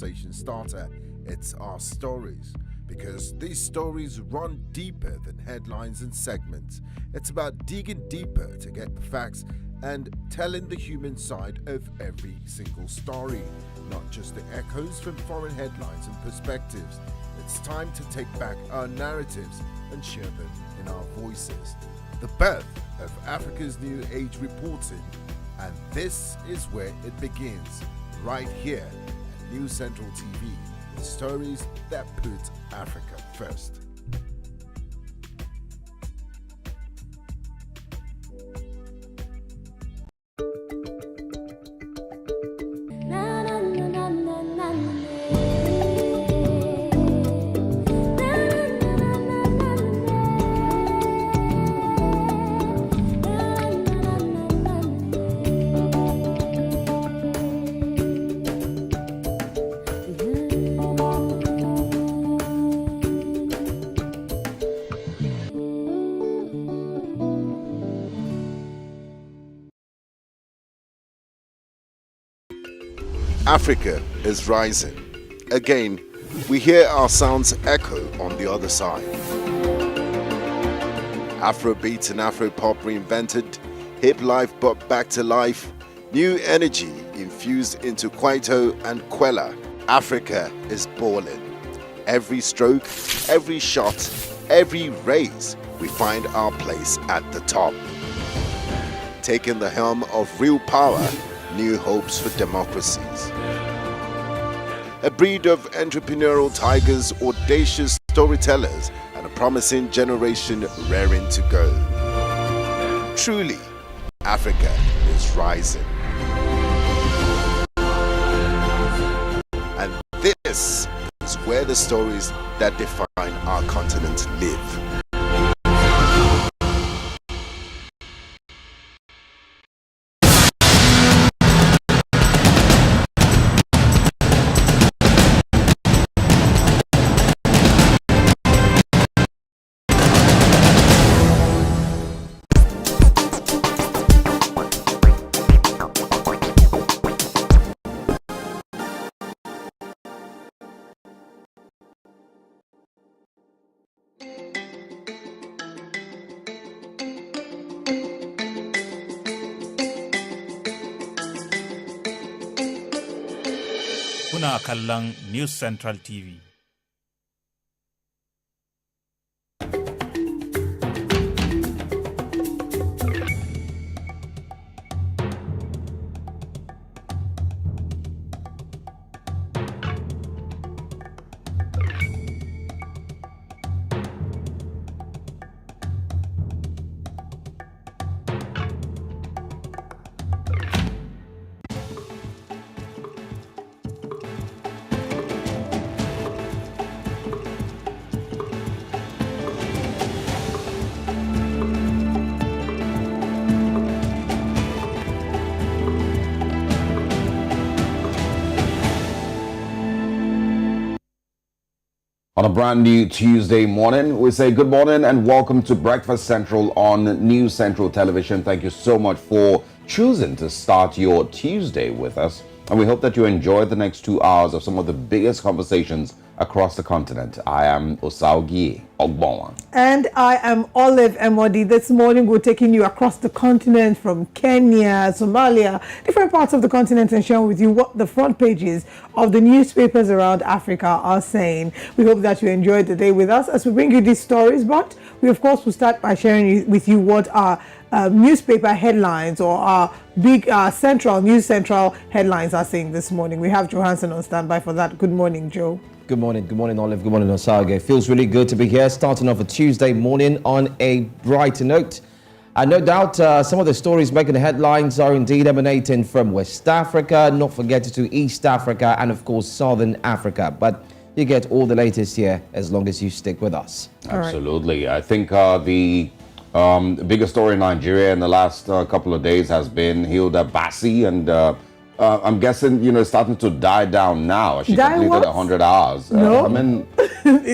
conversation starter. It's our stories. Because these stories run deeper than headlines and segments. It's about digging deeper to get the facts and telling the human side of every single story, not just the echoes from foreign headlines and perspectives. It's time to take back our narratives and share them in our voices. The birth of Africa's New Age reporting, and this is where it begins, right here at News Central TV, with stories that put Africa first. Africa is rising. Again, we hear our sounds echo on the other side. Afrobeat and Afropop reinvented, hip life brought back to life, new energy infused into Kwaito and Kwela. Africa is balling. Every stroke, every shot, every raise, we find our place at the top. Taking the helm of real power, new hopes for democracies. A breed of entrepreneurial tigers, audacious storytellers, and a promising generation raring to go. Truly, Africa is rising. And this is where the stories that define our continent live. Kuna kallon News Central TV. On a brand new Tuesday morning, we say good morning and welcome to Breakfast Central on News Central Television. Thank you so much for choosing to start your Tuesday with us. And we hope that you enjoy the next 2 hours of some of the biggest conversations across the continent. I am Osaugie Ogbonwa. And I am Olive Emodi. This morning we're taking you across the continent from Kenya, Somalia, different parts of the continent, and sharing with you what the front pages of the newspapers around Africa are saying. We hope that you enjoyed the day with us as we bring you these stories, but we of course will start by sharing with you what our newspaper headlines or our big News Central headlines are saying this morning. We have Johansson on standby for that. Good morning, Joe. Good morning, Olive. Good morning, Osage. Feels really good to be here, starting off a Tuesday morning on a brighter note. And no doubt some of the stories making the headlines are indeed emanating from West Africa, not forgetting to East Africa and, of course, Southern Africa. But you get all the latest here as long as you stick with us. Absolutely. Right. I think the biggest story in Nigeria in the last couple of days has been Hilda Bassi, and I'm guessing, it's starting to die down now. She completed 100 hours. No,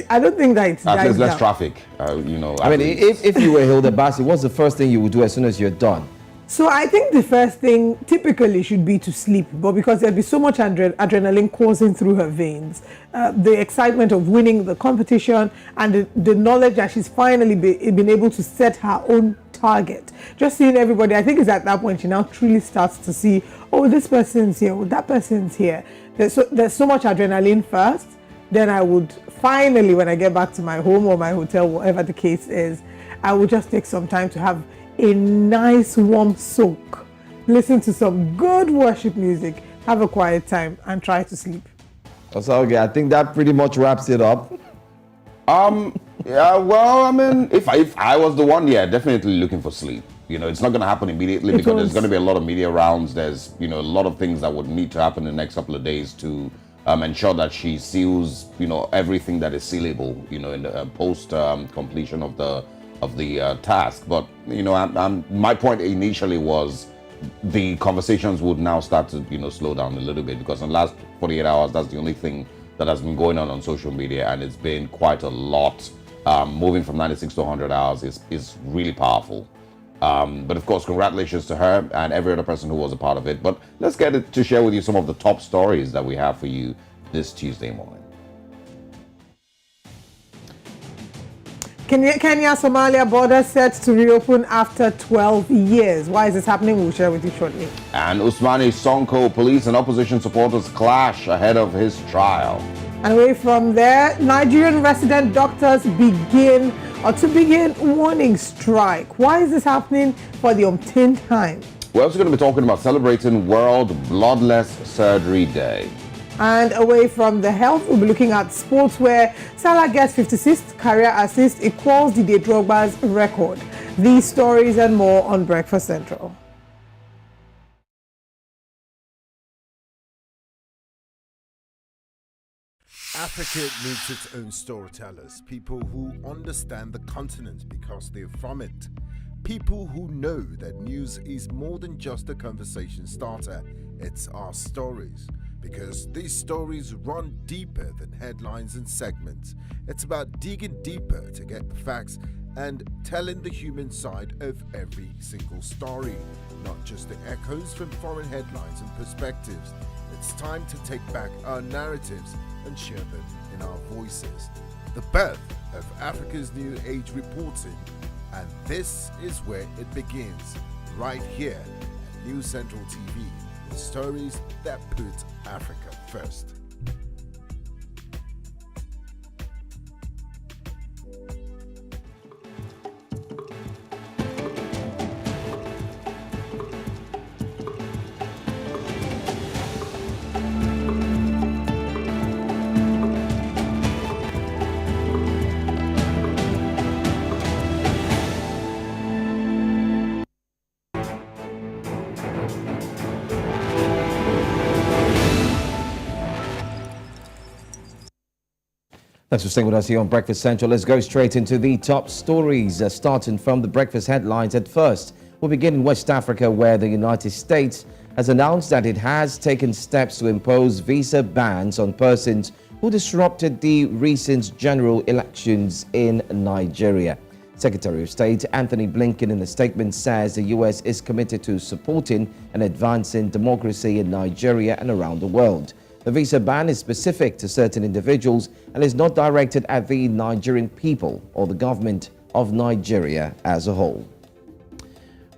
I don't think that it's at least less traffic. I mean, if you were Hilda Bassi, what's the first thing you would do as soon as you're done? So I think the first thing typically should be to sleep, but because there'll be so much adrenaline coursing through her veins, the excitement of winning the competition and the knowledge that she's finally been able to set her own target. Just seeing everybody, I think it's at that point she now truly starts to see, oh, this person's here, oh, that person's here. There's so much adrenaline first. Then I would finally, when I get back to my home or my hotel, whatever the case is, I would just take some time to have a nice warm soak, listen to some good worship music, have a quiet time, and try to sleep. Okay, I think that pretty much wraps it up. Yeah, well, I mean, if I was the one, yeah, definitely looking for sleep. You know, it's not going to happen immediately because there's going to be a lot of media rounds. There's, you know, a lot of things that would need to happen in the next couple of days to ensure that she seals, you know, everything that is sealable, you know, in the post completion of the task. But, you know, my point initially was the conversations would now start to, you know, slow down a little bit because in the last 48 hours, that's the only thing that has been going on social media, and it's been quite a lot. Moving from 96 to 100 hours is really powerful. But of course, congratulations to her and every other person who was a part of it. But let's get it to share with you some of the top stories that we have for you this Tuesday morning. Kenya-Somalia border set to reopen after 12 years. Why is this happening? We'll share with you shortly. And Usmani Sonko, police and opposition supporters clash ahead of his trial. And away from there, Nigerian resident doctors begin warning strike. Why is this happening for the umpteenth time? We're also going to be talking about celebrating World Bloodless Surgery Day. And away from the health, we'll be looking at sports where Salah gets 56th career assist, equals Didier Drogba's record. These stories and more on Breakfast Central. Africa needs its own storytellers, people who understand the continent because they're from it. People who know that news is more than just a conversation starter, it's our stories. Because these stories run deeper than headlines and segments. It's about digging deeper to get the facts and telling the human side of every single story, not just the echoes from foreign headlines and perspectives. It's time to take back our narratives and share them in our voices. The birth of Africa's New Age reporting, and this is where it begins, right here at News Central TV, with stories that put Africa first. Thanks for staying with us here on Breakfast Central. Let's go straight into the top stories, starting from the breakfast headlines. At first, we'll begin in West Africa, where the United States has announced that it has taken steps to impose visa bans on persons who disrupted the recent general elections in Nigeria. Secretary of State Anthony Blinken in a statement says the U.S. is committed to supporting and advancing democracy in Nigeria and around the world. The visa ban is specific to certain individuals and is not directed at the Nigerian people or the government of Nigeria as a whole.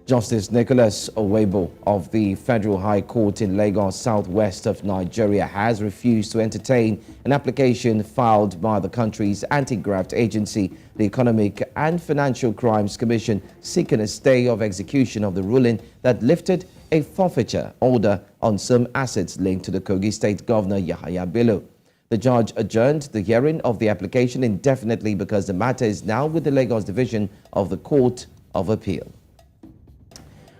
Justice Nicholas Owebo of the Federal High Court in Lagos, southwest of Nigeria, has refused to entertain an application filed by the country's anti-graft agency, the Economic and Financial Crimes Commission, seeking a stay of execution of the ruling that lifted a forfeiture order on some assets linked to the Kogi State Governor Yahaya Bello. The judge adjourned the hearing of the application indefinitely because the matter is now with the Lagos Division of the Court of Appeal.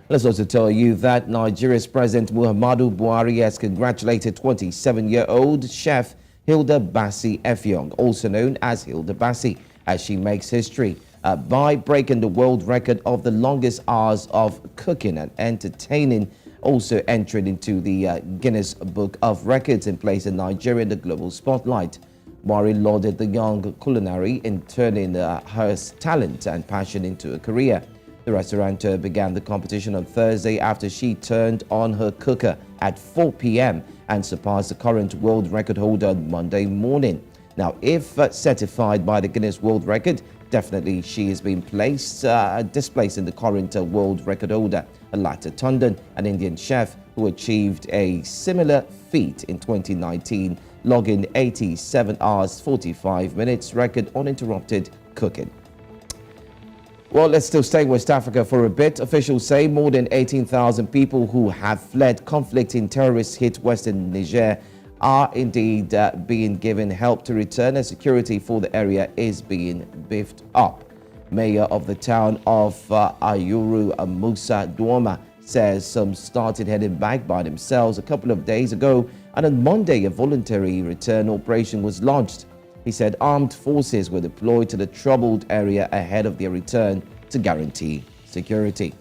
Let's also tell you that Nigeria's President Muhammadu Buhari has congratulated 27-year-old chef Hilda Bassi Effiong, also known as Hilda Bassi, as she makes history by breaking the world record of the longest hours of cooking and entertaining, also entering into the Guinness Book of Records and placing Nigeria in the global spotlight. Buhari lauded the young culinary in turning her talent and passion into a career. The restaurateur began the competition on Thursday after she turned on her cooker at 4 p.m. and surpassed the current world record holder on Monday morning. Now, if certified by the Guinness World Record, definitely she is being displacing the current world record holder, Alata Tondon, an Indian chef who achieved a similar feat in 2019, logging 87 hours 45 minutes record uninterrupted cooking. Well, let's still stay in West Africa for a bit. Officials say more than 18,000 people who have fled conflict in terrorist-hit western Niger are indeed being given help to return, and security for the area is being beefed up. Mayor of the town of Ayuru, Musa Duoma, says some started heading back by themselves a couple of days ago, and on Monday a voluntary return operation was launched. He said armed forces were deployed to the troubled area ahead of their return to guarantee security.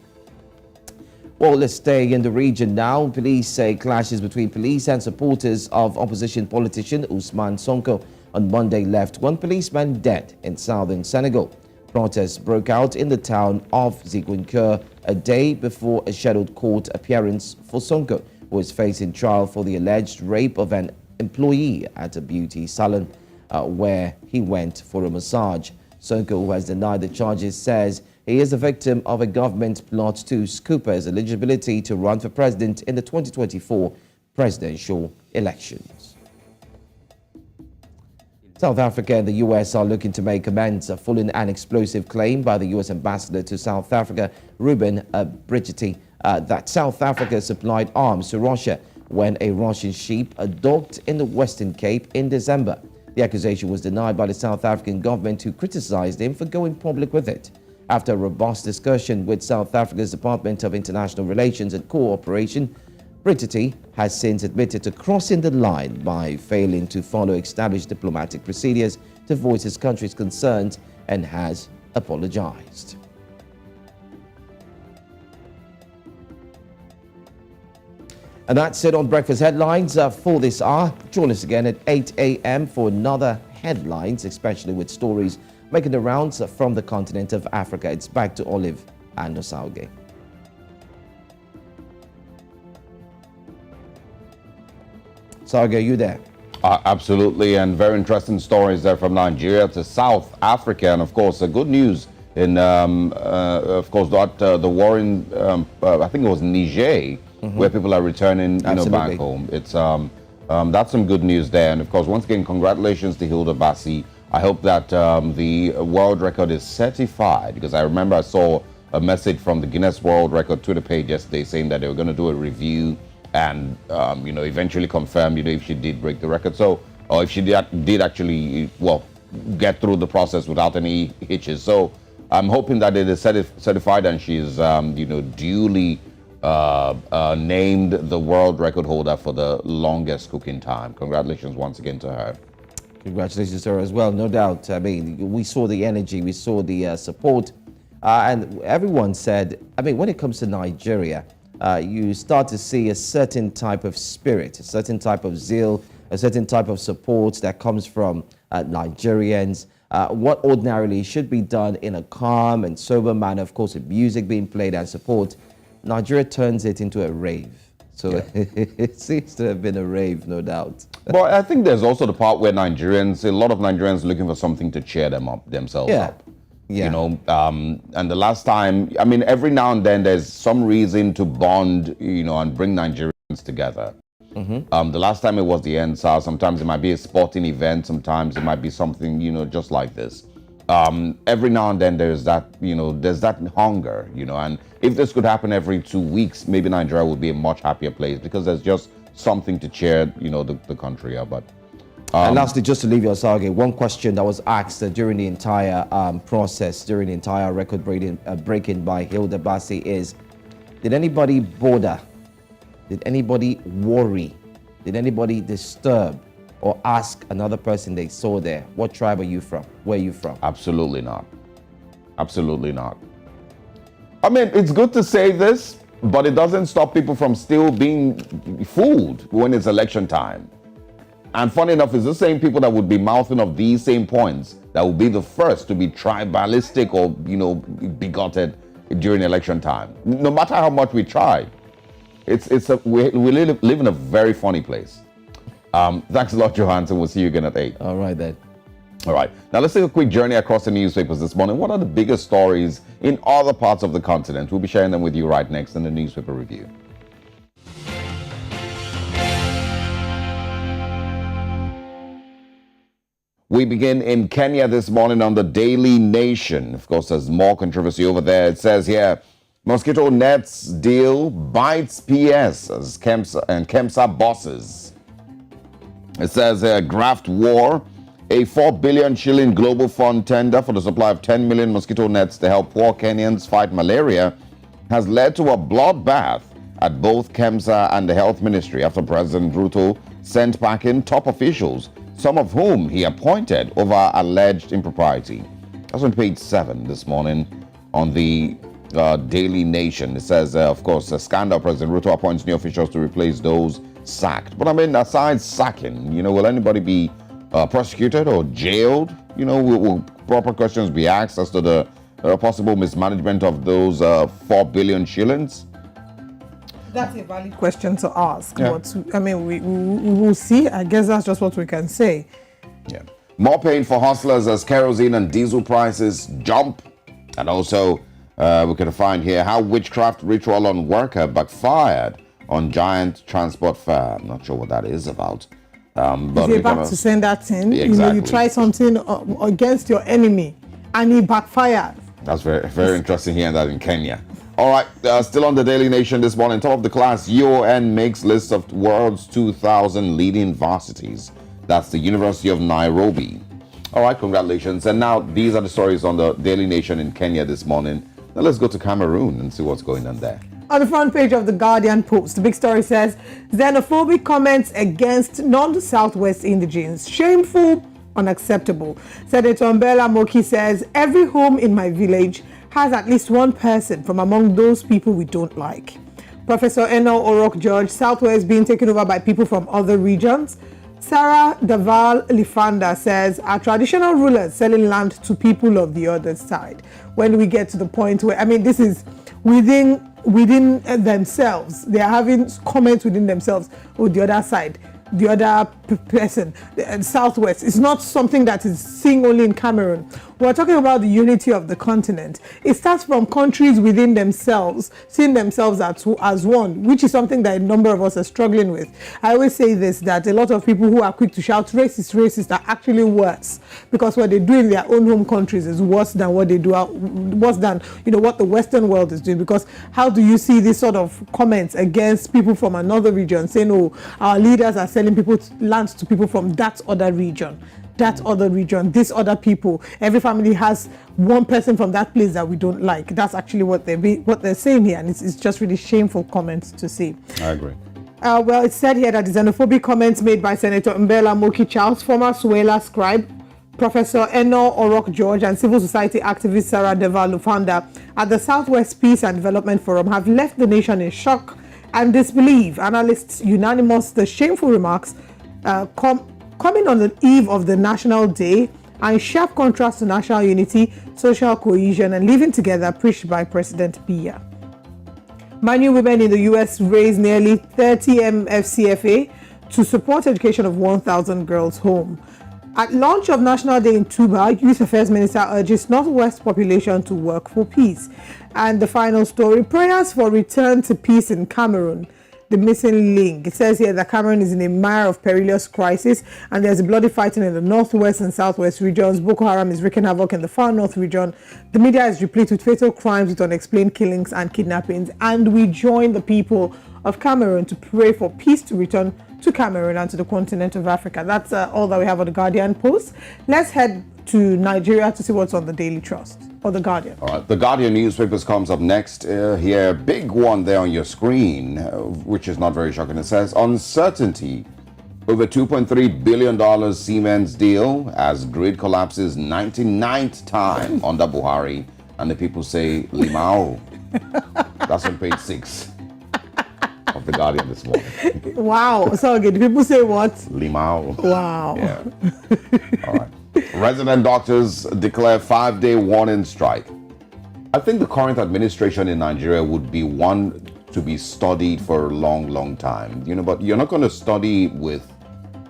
Well, let's stay in the region now. Police say clashes between police and supporters of opposition politician Ousmane Sonko on Monday left one policeman dead in southern Senegal. Protests broke out in the town of Ziguinchor a day before a scheduled court appearance for Sonko, who is facing trial for the alleged rape of an employee at a beauty salon where he went for a massage. Sonko, who has denied the charges, says he is a victim of a government plot to scoop his eligibility to run for president in the 2024 presidential elections. South Africa and the U.S. are looking to make amends following an explosive claim by the U.S. ambassador to South Africa, Ruben Brigitte, that South Africa supplied arms to Russia when a Russian ship docked in the Western Cape in December. The accusation was denied by the South African government, who criticized him for going public with it. After a robust discussion with South Africa's Department of International Relations and Cooperation, Brigitte has since admitted to crossing the line by failing to follow established diplomatic procedures to voice his country's concerns and has apologized. And that's it on Breakfast Headlines for this hour. Join us again at 8 a.m. for another headlines, especially with stories making the rounds from the continent of Africa. It's back to Olive and Osauge. Sarge, are you there? Absolutely, and very interesting stories there from Nigeria to South Africa, and of course, the good news in, of course, the war in, I think it was Niger, where people are returning, back home. It's that's some good news there, and of course, once again, congratulations to Hilda Bassi. I hope that the world record is certified, because I remember I saw a message from the Guinness World Record Twitter page yesterday saying that they were going to do a review and eventually confirm if she did break the record, so or if she did actually get through the process without any hitches. So I'm hoping that it is certified and she's duly named the world record holder for the longest cooking time. Congratulations once again to her. Congratulations to her as well, no doubt. I mean, we saw the energy, we saw the support, and everyone said, I mean, when it comes to Nigeria, you start to see a certain type of spirit, a certain type of zeal, a certain type of support that comes from Nigerians. What ordinarily should be done in a calm and sober manner, of course, with music being played and support, Nigeria turns it into a rave. So it seems to have been a rave, no doubt. But I think there's also the part where a lot of Nigerians looking for something to cheer themselves up. Yeah. And the last time, I mean, every now and then there's some reason to bond, and bring Nigerians together. The last time it was the NSAR. Sometimes it might be a sporting event. Sometimes it might be something, just like this. Every now and then there's that hunger, and if this could happen every 2 weeks, maybe Nigeria would be a much happier place, because there's just something to cheer, the country up. But and lastly, just to leave you, Osage, one question that was asked during the entire process, during the entire record breaking by Hilda Bassi is, did anybody bother? Did anybody worry? Did anybody disturb or ask another person they saw there, what tribe are you from? Where are you from? Absolutely not. Absolutely not. I mean, it's good to say this, but it doesn't stop people from still being fooled when it's election time. And funny enough, it's the same people that would be mouthing of these same points that will be the first to be tribalistic or, bigoted during election time. No matter how much we try, we live in a very funny place. Thanks a lot, Johansson. We'll see you again at 8. All right, then. All right. Now let's take a quick journey across the newspapers this morning. What are the biggest stories in other parts of the continent? We'll be sharing them with you right next in the newspaper review. We begin in Kenya this morning on the Daily Nation. Of course, there's more controversy over there. It says here, mosquito nets deal bites PS as KEMSA bosses. It says graft war. A 4 billion shilling global fund tender for the supply of 10 million mosquito nets to help poor Kenyans fight malaria has led to a bloodbath at both KEMSA and the Health Ministry after President Ruto sent back in top officials, some of whom he appointed over alleged impropriety. That's on page 7 this morning on the Daily Nation. It says, of course, a scandal. President Ruto appoints new officials to replace those sacked. But I mean, aside sacking, will anybody be prosecuted or jailed? Will proper questions be asked as to the possible mismanagement of those 4 billion shillings? That's a valid question to ask. Yeah. But I mean, we will see. I guess that's just what we can say. Yeah. More pain for hustlers as kerosene and diesel prices jump. And also, we can find here how witchcraft ritual on worker backfired on giant transport fair. I'm not sure what that is about. But you're about to send that in. Exactly. You try something against your enemy and it backfires. That's very, very interesting hearing that in Kenya. All right, still on the Daily Nation this morning. Top of the class, UON makes list of world's 2,000 leading varsities. That's the University of Nairobi. All right, congratulations. And now these are the stories on the Daily Nation in Kenya this morning. Now let's go to Cameroon and see what's going on there. On the front page of the Guardian Post, the big story says, xenophobic comments against non-Southwest indigents. Shameful, unacceptable. Senator Mbela Moki says, every home in my village has at least one person from among those people we don't like. Professor Eno Orok George, Southwest being taken over by people from other regions. Sarah Daval Lifanda says, our traditional rulers selling land to people of the other side. When we get to the point where, I mean, this is within themselves, they are having comments within themselves with the other side, the other person, the Southwest. It's not something that is seen only in Cameroon. We're talking about the unity of the continent. It starts from countries within themselves, seeing themselves as one, which is something that a number of us are struggling with. I always say this, that a lot of people who are quick to shout racist are actually worse, because what they do in their own home countries is worse than what they do worse than what the Western world is doing. Because how do you see this sort of comments against people from another region saying, oh, our leaders are selling land to people from that other region, these other people. Every family has one person from that place that we don't like. That's actually what they're saying here, and it's just really shameful comments to see. I agree. Well, it's said here that the xenophobic comments made by Senator Mbela Moki Charles, former Suela scribe, Professor Eno Orok George, and civil society activist Sarah Deva Lufanda at the Southwest Peace and Development Forum have left the nation in shock and disbelief. Analysts unanimous the shameful remarks coming on the eve of the National Day, and sharp contrast to national unity, social cohesion, and living together preached by President Biya. Manu women in the U.S. raised nearly 30 MFCFA to support education of 1,000 girls home. At launch of National Day in Tuba, Youth Affairs Minister urges Northwest population to work for peace. And the final story, prayers for return to peace in Cameroon. The missing link. It says here that Cameroon is in a mire of perilous crisis, and there's a bloody fighting in the northwest and southwest regions. Boko Haram is wreaking havoc in the far north region. The media is replete with fatal crimes, with unexplained killings and kidnappings. And we join the people of Cameroon to pray for peace to return to Cameroon and to the continent of Africa. That's all that we have on the Guardian Post. Let's head to Nigeria to see what's on the Daily Trust or the Guardian. All right, the Guardian newspapers comes up next. Here, big one there on your screen, which is not very shocking. It says uncertainty over $2.3 billion Siemens deal as grid collapses 99th time under Buhari, and the people say Limao. That's on page 6 of the Guardian this morning. Wow. So again, the people say what? Limao. Wow. Yeah. All right. Resident doctors declare 5-day warning strike. I think the current administration in Nigeria would be one to be studied for a long, long time. But you're not going to study with,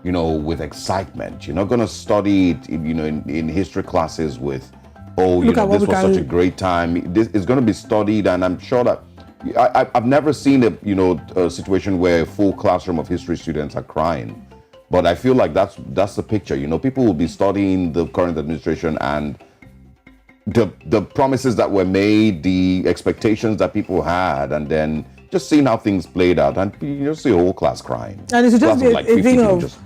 with excitement. You're not going to study it, in history classes with, this was such a great time. This is going to be studied, and I'm sure that I've never seen a situation where a full classroom of history students are crying. But I feel like that's the picture. People will be studying the current administration and the promises that were made, the expectations that people had, and then just seeing how things played out, and you see a whole class crying. And it's just be a thing of just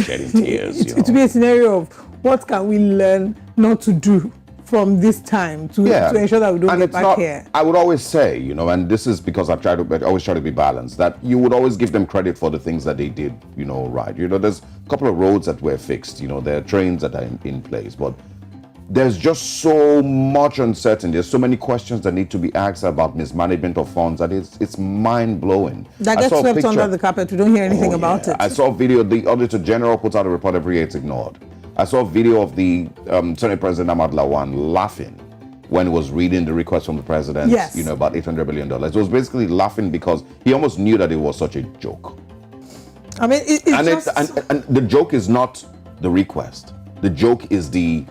shedding tears. It will be a scenario of what can we learn not to do from this time to ensure that we don't get back here. I would always say, and this is because I always try to be balanced, that you would always give them credit for the things that they did, right. There's a couple of roads that were fixed, there are trains that are in place, but there's just so much uncertainty. There's so many questions that need to be asked about mismanagement of funds that it's mind-blowing. That gets swept under the carpet. We don't hear anything about it. I saw a video, the Auditor General puts out a report every year, it's ignored. I saw a video of the Senate President Ahmad Lawan laughing when he was reading the request from the president, about $800 billion. It was basically laughing because he almost knew that it was such a joke. I mean, and the joke is not the request. The joke is the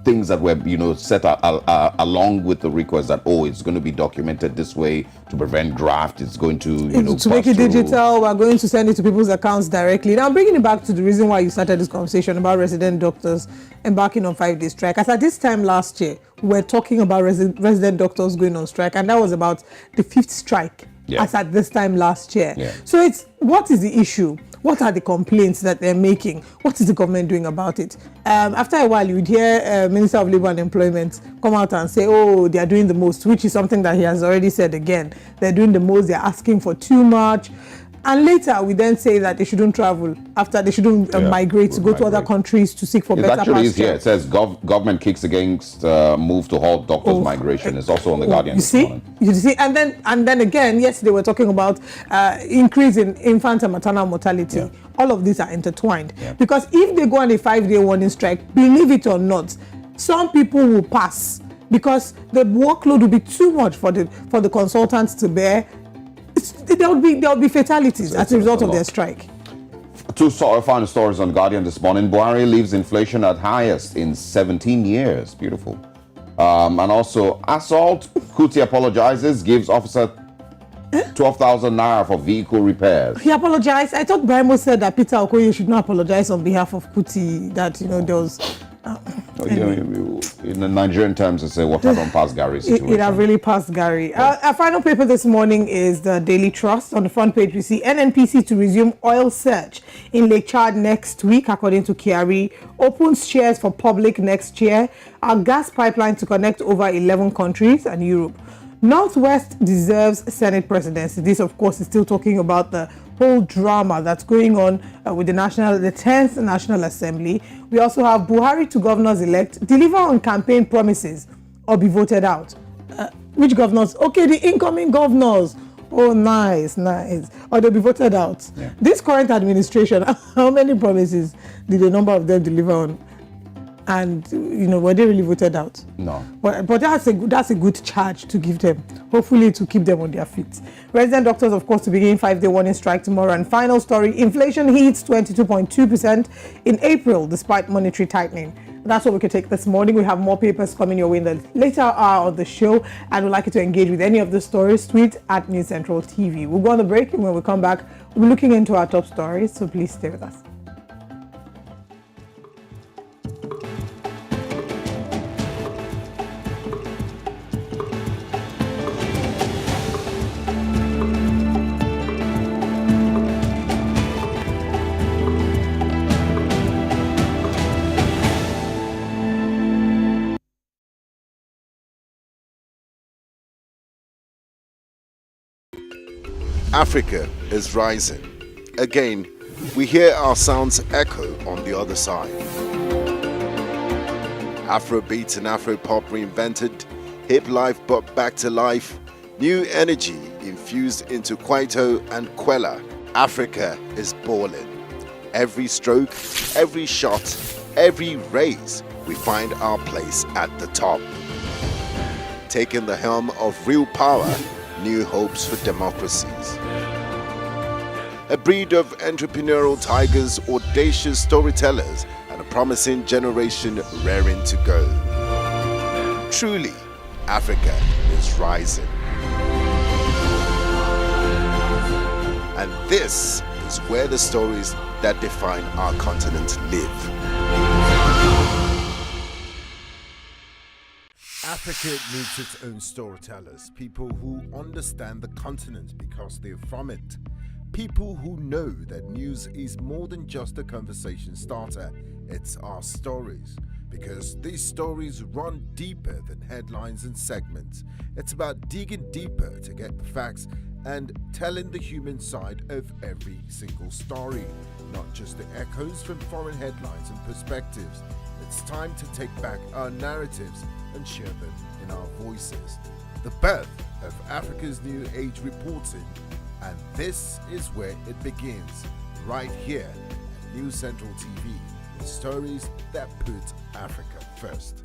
things that were, set along with the request that, it's going to be documented this way to prevent graft. It's going to, to make it digital. We're going to send it to people's accounts directly. Now, bringing it back to the reason why you started this conversation about resident doctors embarking on 5-day strike. As at this time last year, we're talking about resident doctors going on strike, and that was about the 5th strike. As at this time last year. So what is the issue? What are the complaints that they're making? What is the government doing about it? After a while, you'd hear Minister of Labour and Employment come out and say, they are doing the most, which is something that he has already said again. They're doing the most, they're asking for too much. And later, we then say that they shouldn't travel, after they shouldn't migrate to go to other countries to seek for better pasture. It actually is here. It says government kicks against move to halt doctors' migration. It's also on the Guardian this morning. You see, and then again, yesterday we're talking about increase in infant and maternal mortality. Yeah. All of these are intertwined. Yeah. Because if they go on a 5-day warning strike, believe it or not, some people will pass because the workload will be too much for the consultants to bear. There will be fatalities as a result of their strike. Two final stories on Guardian this morning. Buhari leaves inflation at highest in 17 years. Beautiful. And also, assault. Kuti apologizes, gives officer 12,000 naira for vehicle repairs. He apologized. I thought Brimo said that Peter Okoye should not apologize on behalf of Kuti, that, there was... in the Nigerian terms, they say, what happened past Gary situation. It have really passed Gary. Yeah. Our final paper this morning is the Daily Trust. On the front page, we see NNPC to resume oil search in Lake Chad next week, according to Kiari. Opens shares for public next year. Our gas pipeline to connect over 11 countries and Europe. Northwest deserves Senate presidency. This, of course, is still talking about the whole drama that's going on with the 10th National Assembly. We also have Buhari to governors-elect, deliver on campaign promises or be voted out. Which governors? Okay, the incoming governors. Oh, nice. Or they'll be voted out. Yeah. This current administration, how many promises did a number of them deliver on? And were they really voted out? No. But that's a good charge to give them. Hopefully to keep them on their feet. Resident doctors, of course, to begin 5-day warning strike tomorrow. And final story: inflation hits 22.2% in April, despite monetary tightening. That's what we can take this morning. We have more papers coming your way in the later hour of the show, and we'd like you to engage with any of the stories. Tweet at News Central TV. We'll go on the break, and when we come back, we'll be looking into our top stories. So please stay with us. Africa is rising. Again, we hear our sounds echo on the other side. Afrobeat and Afropop reinvented, hip life brought back to life, new energy infused into Kwaito and Kwela. Africa is balling. Every stroke, every shot, every raise, we find our place at the top. taking the helm of real power, new hopes for democracies. A breed of entrepreneurial tigers, audacious storytellers, and a promising generation raring to go. Truly, Africa is rising. And this is where the stories that define our continent live. Africa needs its own storytellers, people who understand the continent because they're from it. People who know that news is more than just a conversation starter, it's our stories. Because these stories run deeper than headlines and segments. It's about digging deeper to get the facts and telling the human side of every single story, not just the echoes from foreign headlines and perspectives. It's time to take back our narratives and share them in our voices. The birth of Africa's New Age reporting, and this is where it begins, right here at News Central TV, with stories that put Africa first.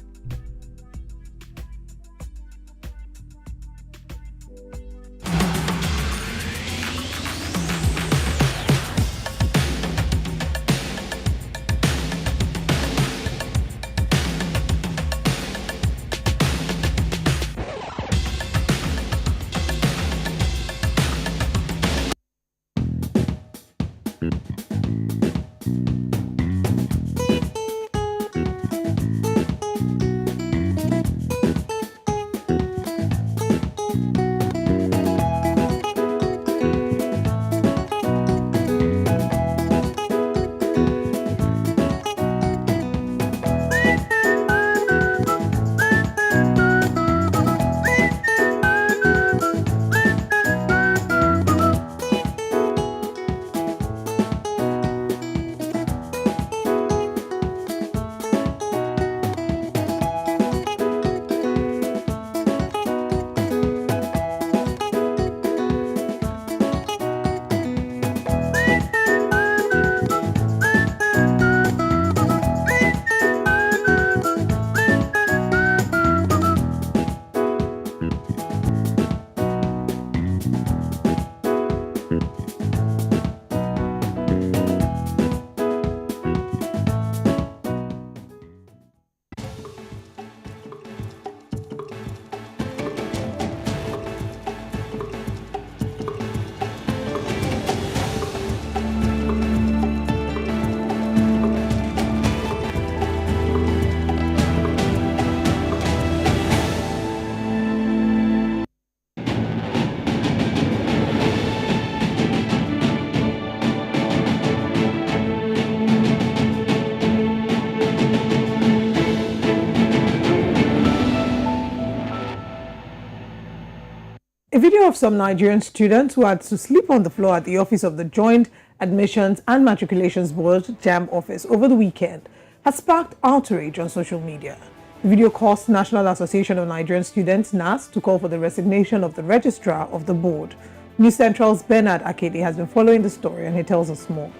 A video of some Nigerian students who had to sleep on the floor at the office of the Joint Admissions and Matriculations Board JAMB office over the weekend has sparked outrage on social media. The video caused National Association of Nigerian Students (NAS) to call for the resignation of the registrar of the board. News Central's Bernard Akedi has been following the story and he tells us more.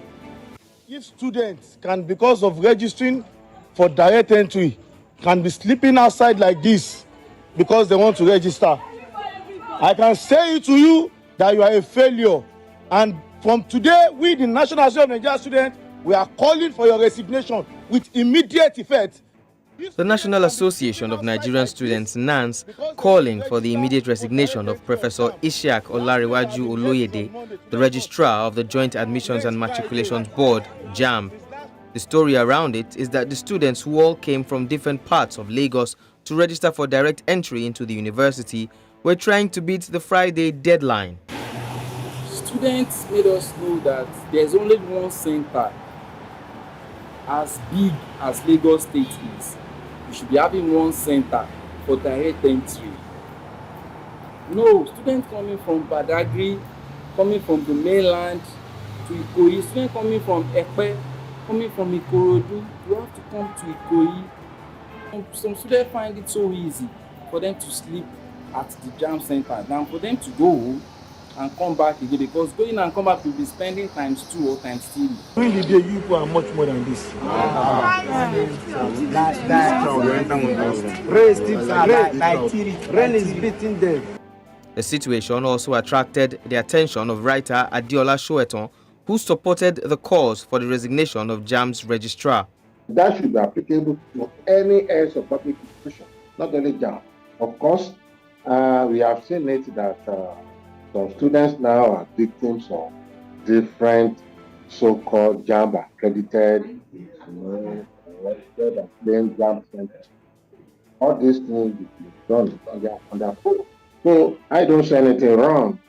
If students can, because of registering for direct entry, can be sleeping outside like this because they want to register, I can say to you that you are a failure. And from today, we, the National Association of Nigerian Students, we are calling for your resignation with immediate effect. The National Association of Nigerian Students (NANS) calling for the immediate resignation of Professor Isiaq Olariwaju Oloyede, the registrar of the Joint Admissions and Matriculations Board (JAMB). The story around it is that the students, who all came from different parts of Lagos to register for direct entry into the university, were trying to beat the Friday deadline. Students made us know that there's only one center as big as Lagos State is. We should be having one center for direct entry. No, students coming from Badagry, coming from the mainland to Ikoyi, students coming from Epe, coming from Ikorodu, you have to come to Ikoyi. Some students find it so easy for them to sleep at the JAMB center than for them to go home and come back again, because going and come back will be spending times 2 or times 3. During the day, you people are much more than this. Rain is beating them. The situation also attracted the attention of writer Adiola Shoeton, who supported the calls for the resignation of JAMB's registrar. That should be applicable to any areas of public institution, not only JAMB. Of course, we have seen it that some students now are victims of different so-called JAMB accredited, registered and claimed JAMB centers. All these things will be done under full. So I don't see anything wrong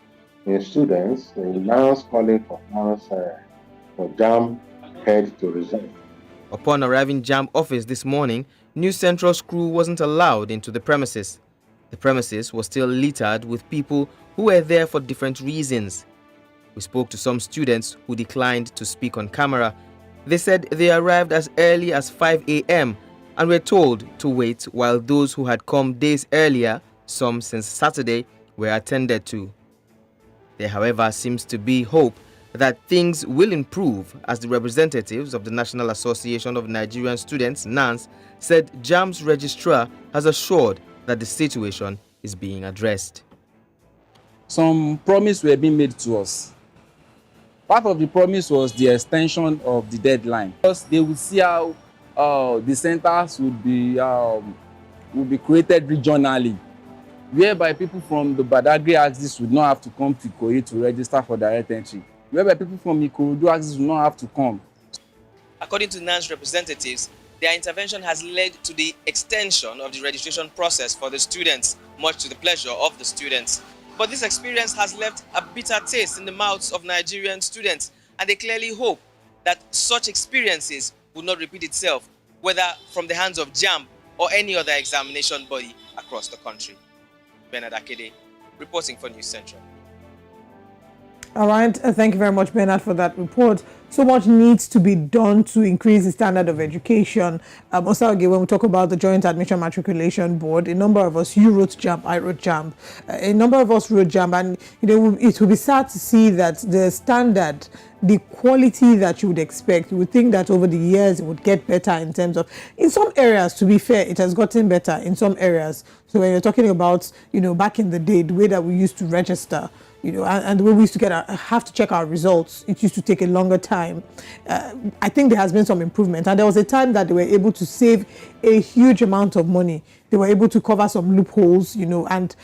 in students now calling for JAMB head to resign. Upon arriving JAMB office this morning, New Central's crew wasn't allowed into the premises. The premises was still littered with people who were there for different reasons. We spoke to some students who declined to speak on camera. They said they arrived as early as 5 a.m. and were told to wait while those who had come days earlier, some since Saturday, were attended to. There, however, seems to be hope that things will improve, as the representatives of the National Association of Nigerian Students, NANS, said JAMB's registrar has assured that the situation is being addressed. Some promises were being made to us. Part of the promise was the extension of the deadline, because they would see how the centers would be created regionally, whereby people from the Badagry axis would not have to come to Ikoyi to register for direct entry, whereby people from Ikorodu axis would not have to come. According to NANS representatives, their intervention has led to the extension of the registration process for the students, much to the pleasure of the students. But this experience has left a bitter taste in the mouths of Nigerian students, and they clearly hope that such experiences will not repeat itself, whether from the hands of JAMB or any other examination body across the country. Bernard Akede, reporting for News Central. All right, thank you very much, Bernard, for that report. So much needs to be done to increase the standard of education. Also, again, when we talk about the Joint Admission Matriculation Board, a number of us, you wrote JAMB, I wrote JAMB, a number of us wrote JAMB, and it will be sad to see that the standard, the quality that you would expect, you would think that over the years it would get better in terms of, in some areas, to be fair, it has gotten better in some areas. So when you're talking about, back in the day, the way that we used to register, and the way we used to have to check our results, it used to take a longer time. I think there has been some improvement, and there was a time that they were able to save a huge amount of money. They were able to cover some loopholes, and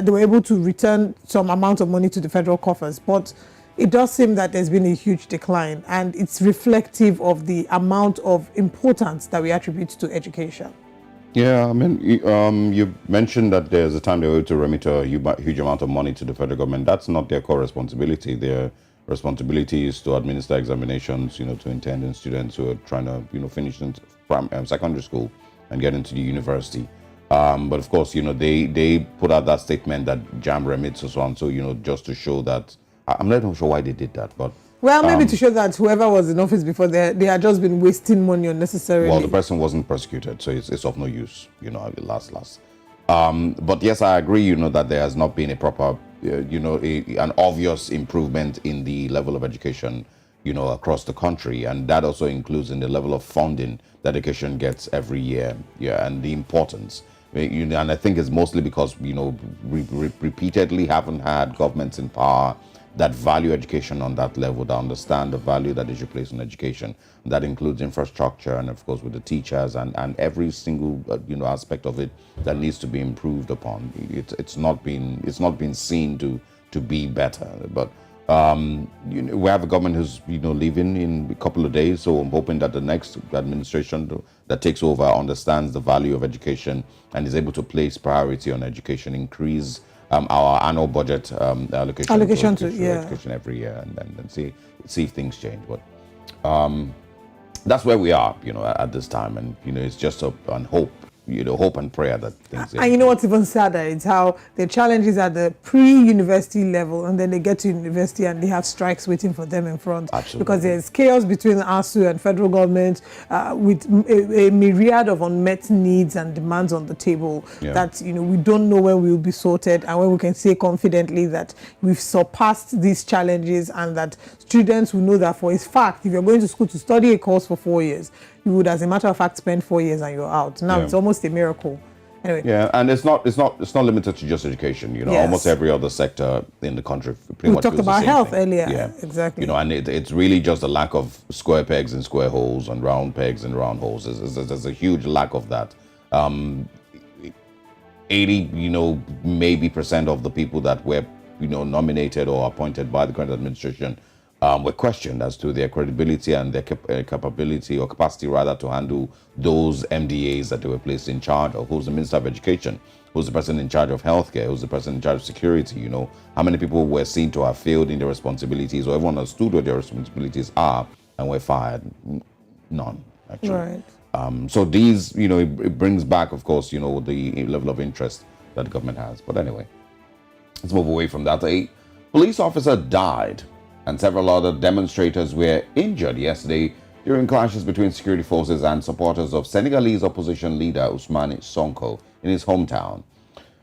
they were able to return some amount of money to the federal coffers. But it does seem that there's been a huge decline, and it's reflective of the amount of importance that we attribute to education. Yeah, I mean, you mentioned that there's a time they were able to remit a huge amount of money to the federal government. That's not their core responsibility. Their responsibility is to administer examinations, to intending students who are trying to, finish from secondary school and get into the university. But of course, they put out that statement that JAMB remits or so on. So, just to show that, I'm not even sure why they did that, but. Well, maybe to show that whoever was in office before, they had just been wasting money unnecessarily. Well, the person wasn't prosecuted, so it's of no use, last. But yes, I agree, that there has not been a proper, an obvious improvement in the level of education, across the country. And that also includes in the level of funding that education gets every year, and the importance. And I think it's mostly because, we repeatedly haven't had governments in power that value education on that level, that understand the value that they should place on education. That includes infrastructure, and of course with the teachers and every single aspect of it that needs to be improved upon. It's not been seen to be better. But we have a government who's leaving in a couple of days, so I'm hoping that the next administration that takes over understands the value of education and is able to place priority on education, increase our annual budget allocation to education every year, and then see if things change. But that's where we are, at this time, and it's just hope and prayer that things. And you know what's even sadder? It's how the challenges at the pre-university level, and then they get to university and they have strikes waiting for them in front. Absolutely. Because there's chaos between ASU and federal government, with a myriad of unmet needs and demands on the table that we don't know when we will be sorted, and when we can say confidently that we've surpassed these challenges, and that students will know that for a fact, if you're going to school to study a course for 4 years, you would, as a matter of fact, spend 4 years and you're out. Now Yeah. it's almost a miracle. Anyway. Yeah, and it's not limited to just education. You know, Yes. almost every other sector in the country pretty We much talked feels the about same health thing. earlier. Yeah, Exactly. You know, and it's really just a lack of square pegs and square holes and round pegs and round holes. There's a huge lack of that. 80, maybe percent of the people that were, nominated or appointed by the current administration were questioned as to their credibility and their capability or capacity rather to handle those MDAs that they were placed in charge of. Who's the Minister of Education? Who's the person in charge of healthcare? Who's the person in charge of security? How many people were seen to have failed in their responsibilities, or everyone understood what their responsibilities are and were fired? None, actually. Right. So these, it brings back, of course, the level of interest that the government has. But anyway, let's move away from that. A police officer died and several other demonstrators were injured yesterday during clashes between security forces and supporters of Senegalese opposition leader Ousmane Sonko in his hometown.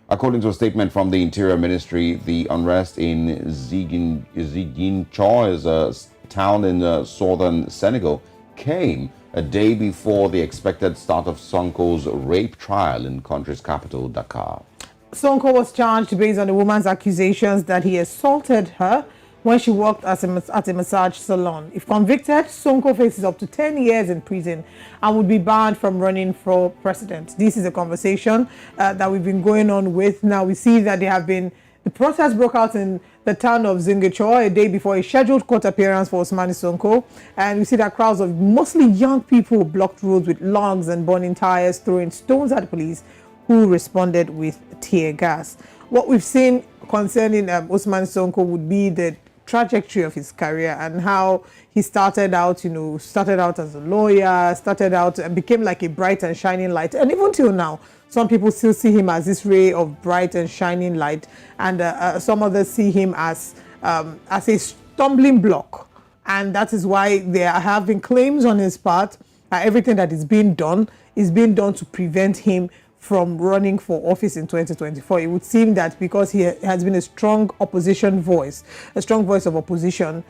According to a statement from the Interior Ministry, the unrest in Ziguinchor, is a town in southern Senegal, came a day before the expected start of Sonko's rape trial in the country's capital, Dakar. Sonko was charged based on the woman's accusations that he assaulted her when she worked at a massage salon. If convicted, Sonko faces up to 10 years in prison and would be banned from running for president. This is a conversation that we've been going on with. Now we see that the protest broke out in the town of Ziguinchor a day before a scheduled court appearance for Ousmane Sonko. And we see that crowds of mostly young people blocked roads with logs and burning tires, throwing stones at the police, who responded with tear gas. What we've seen concerning Ousmane Sonko would be the trajectory of his career and how he started out as a lawyer, and became like a bright and shining light. And even till now, some people still see him as this ray of bright and shining light, and some others see him as a stumbling block. And that is why there have been claims on his part that everything that is being done to prevent him from running for office in 2024. It would seem that because he has been a strong opposition voice, a strong voice of opposition,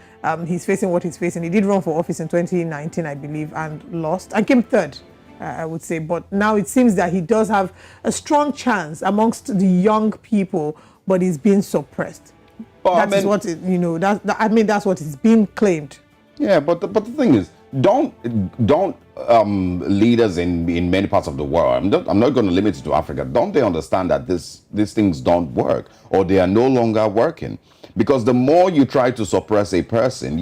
he's facing what he's facing. He did run for office in 2019, I believe, and lost, and came third, I would say. But now it seems that he does have a strong chance amongst the young people, but he's being suppressed. Well, That's what is being claimed. Yeah, but the thing is, don't leaders in many parts of the world, I'm not going to limit it to Africa, don't they understand that these things don't work, or they are no longer working? Because the more you try to suppress a person,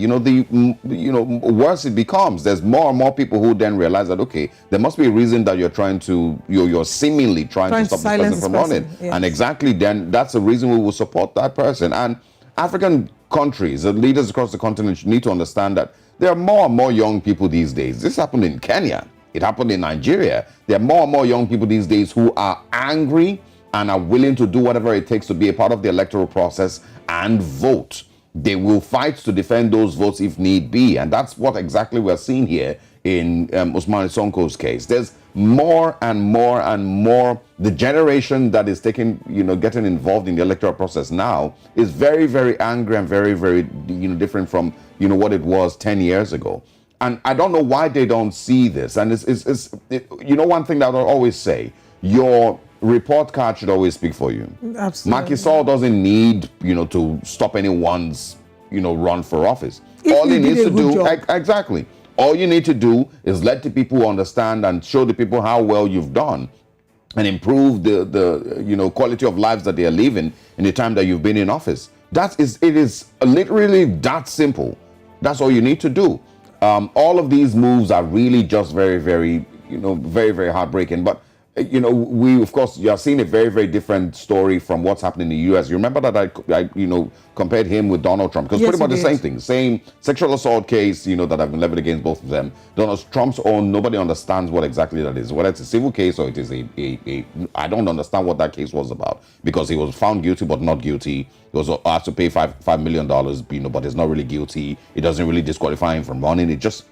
worse it becomes. There's more and more people who then realize that, okay, there must be a reason that you're seemingly trying to stop this person from running. Yes. And exactly then, that's the reason we will support that person. And African countries, the leaders across the continent need to understand that there are more and more young people these days. This happened in Kenya. It happened in Nigeria. There are more and more young people these days who are angry and are willing to do whatever it takes to be a part of the electoral process and vote. They will fight to defend those votes if need be. And that's what exactly we're seeing here in Ousmane Sonko's case. There's more and more and more. The generation that is getting involved in the electoral process now is very, very angry and very, very, different from, what it was 10 years ago. And I don't know why they don't see this. And it's one thing that I always say, your report card should always speak for you. Absolutely. Macky Sall doesn't need, to stop anyone's, run for office. If All he you did needs a to good do, job. exactly. All you need to do is let the people understand and show the people how well you've done, and improve the quality of lives that they are living in the time that you've been in office. It is literally that simple. That's all you need to do. All of these moves are really just very, very, very, very heartbreaking. But we, of course, you are seeing a very, very different story from what's happening in the U.S. You remember that I compared him with Donald Trump, because Yes, pretty much the you same did. thing, same sexual assault case, that have been leveled against both of them. Donald Trump's own, nobody understands what exactly that is, whether it's a civil case or it is I don't understand what that case was about, because he was found guilty but not guilty. He was asked to pay $5 million, but he's not really guilty. It doesn't really disqualify him from running. It just,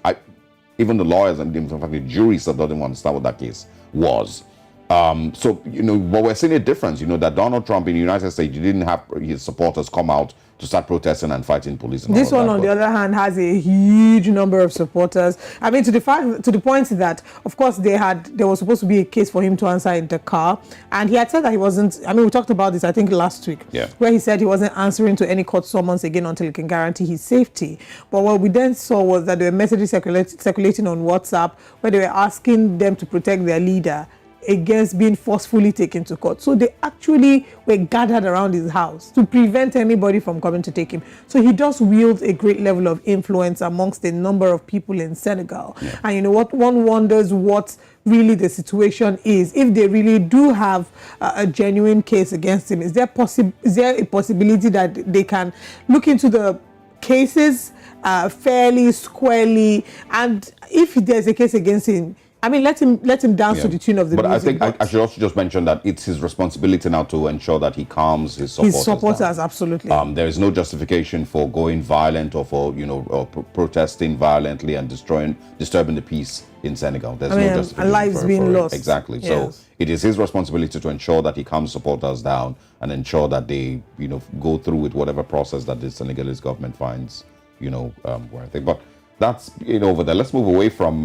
even the lawyers and in fact the jury still doesn't understand what that case was. But we're seeing a difference, that Donald Trump in the United States, he didn't have his supporters come out to start protesting and fighting police. And this all of one, that. on the other hand, has a huge number of supporters. I mean, to the point that, of course, there was supposed to be a case for him to answer in the car, and he had said that he wasn't. I mean, we talked about this, I think, last week, where he said he wasn't answering to any court summons again until he can guarantee his safety. But what we then saw was that there were messages circulating on WhatsApp where they were asking them to protect their leader against being forcefully taken to court. So they actually were gathered around his house to prevent anybody from coming to take him. So he does wield a great level of influence amongst a number of people in Senegal. And you know what, one wonders what really the situation is. If they really do have a genuine case against him, is there a possibility that they can look into the cases fairly, squarely, and if there's a case against him, I mean, let him dance to the tune of the music. But I think I should also just mention that it's his responsibility now to ensure that he calms his supporters. His supporters, absolutely. There is no justification for going violent or for protesting violently and disturbing the peace in Senegal. There's no justification. And lives being lost. Exactly. Yes. So it is his responsibility to ensure that he calms supporters down and ensure that they go through with whatever process that the Senegalese government finds worthy. But that's it over there. Let's move away from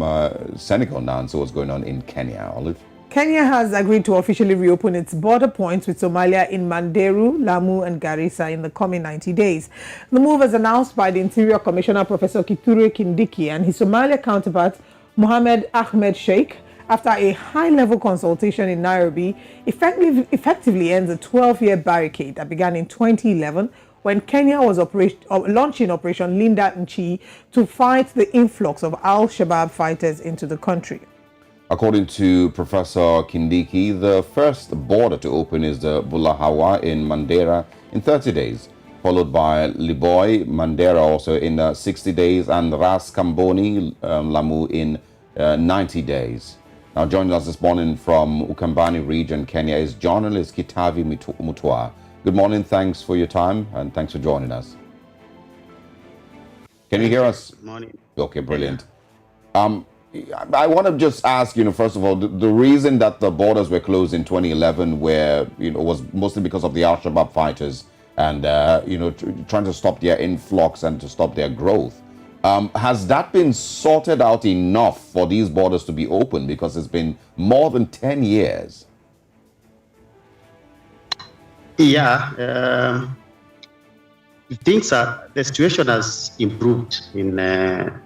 Senegal now and see what's going on in Kenya. Olive? Kenya has agreed to officially reopen its border points with Somalia in Manderu, Lamu and Garissa in the coming 90 days. The move was announced by the Interior Commissioner, Professor Kithure Kindiki, and his Somalia counterpart, Mohamed Ahmed Sheikh, after a high-level consultation in Nairobi, effectively ends a 12-year barricade that began in 2011 when Kenya was launching Operation Linda Nchi to fight the influx of Al-Shabaab fighters into the country. According to Professor Kindiki, the first border to open is the Bulahawa in Mandera in 30 days, followed by Liboy, Mandera also in 60 days, and Ras Kamboni, Lamu in 90 days. Now, joining us this morning from Ukambani region, Kenya, is journalist Kitavi Mutua. Good morning, thanks for your time, and thanks for joining us. Can you hear us? Good morning. Okay, brilliant. I want to just ask, first of all, the reason that the borders were closed in 2011 was mostly because of the Al-Shabaab fighters and, trying to stop their influx and to stop their growth. Has that been sorted out enough for these borders to be open? Because it's been more than 10 years. Yeah, the situation has improved in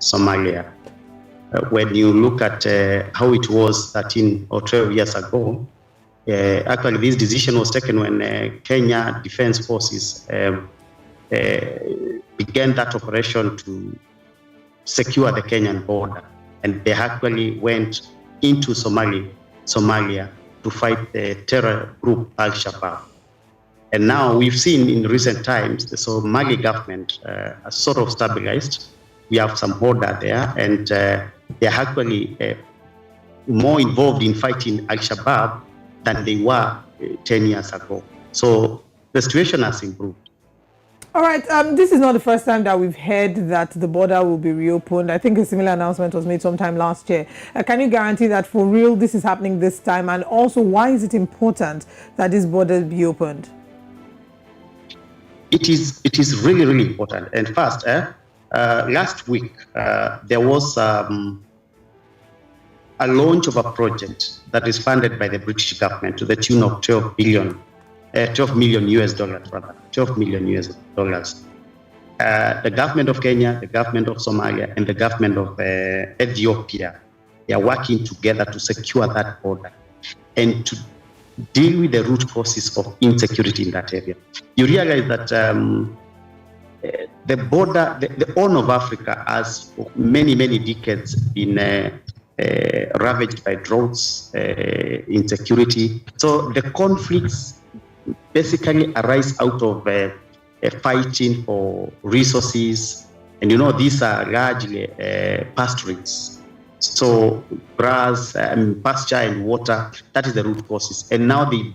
Somalia. When you look at how it was 13 or 12 years ago, actually this decision was taken when Kenya Defense Forces began that operation to secure the Kenyan border. And they actually went into Somalia to fight the terror group Al-Shabaab. And now we've seen in recent times, the Somali government has sort of stabilized. We have some border there, and they're actually more involved in fighting Al-Shabaab than they were 10 years ago. So the situation has improved. All right, this is not the first time that we've heard that the border will be reopened. I think a similar announcement was made sometime last year. Can you guarantee that for real this is happening this time? And also, why is it important that this border be opened? It is really, really important. And first, last week, there was a launch of a project that is funded by the British government to the tune of 12 million US dollars. The government of Kenya, the government of Somalia, and the government of Ethiopia, they are working together to secure that border and to deal with the root causes of insecurity in that area. You realize that the border, the Horn of Africa has for many, many decades been ravaged by droughts, insecurity. So the conflicts basically arise out of fighting for resources. And these are largely pastorates. So grass, pasture and water, that is the root causes. And now they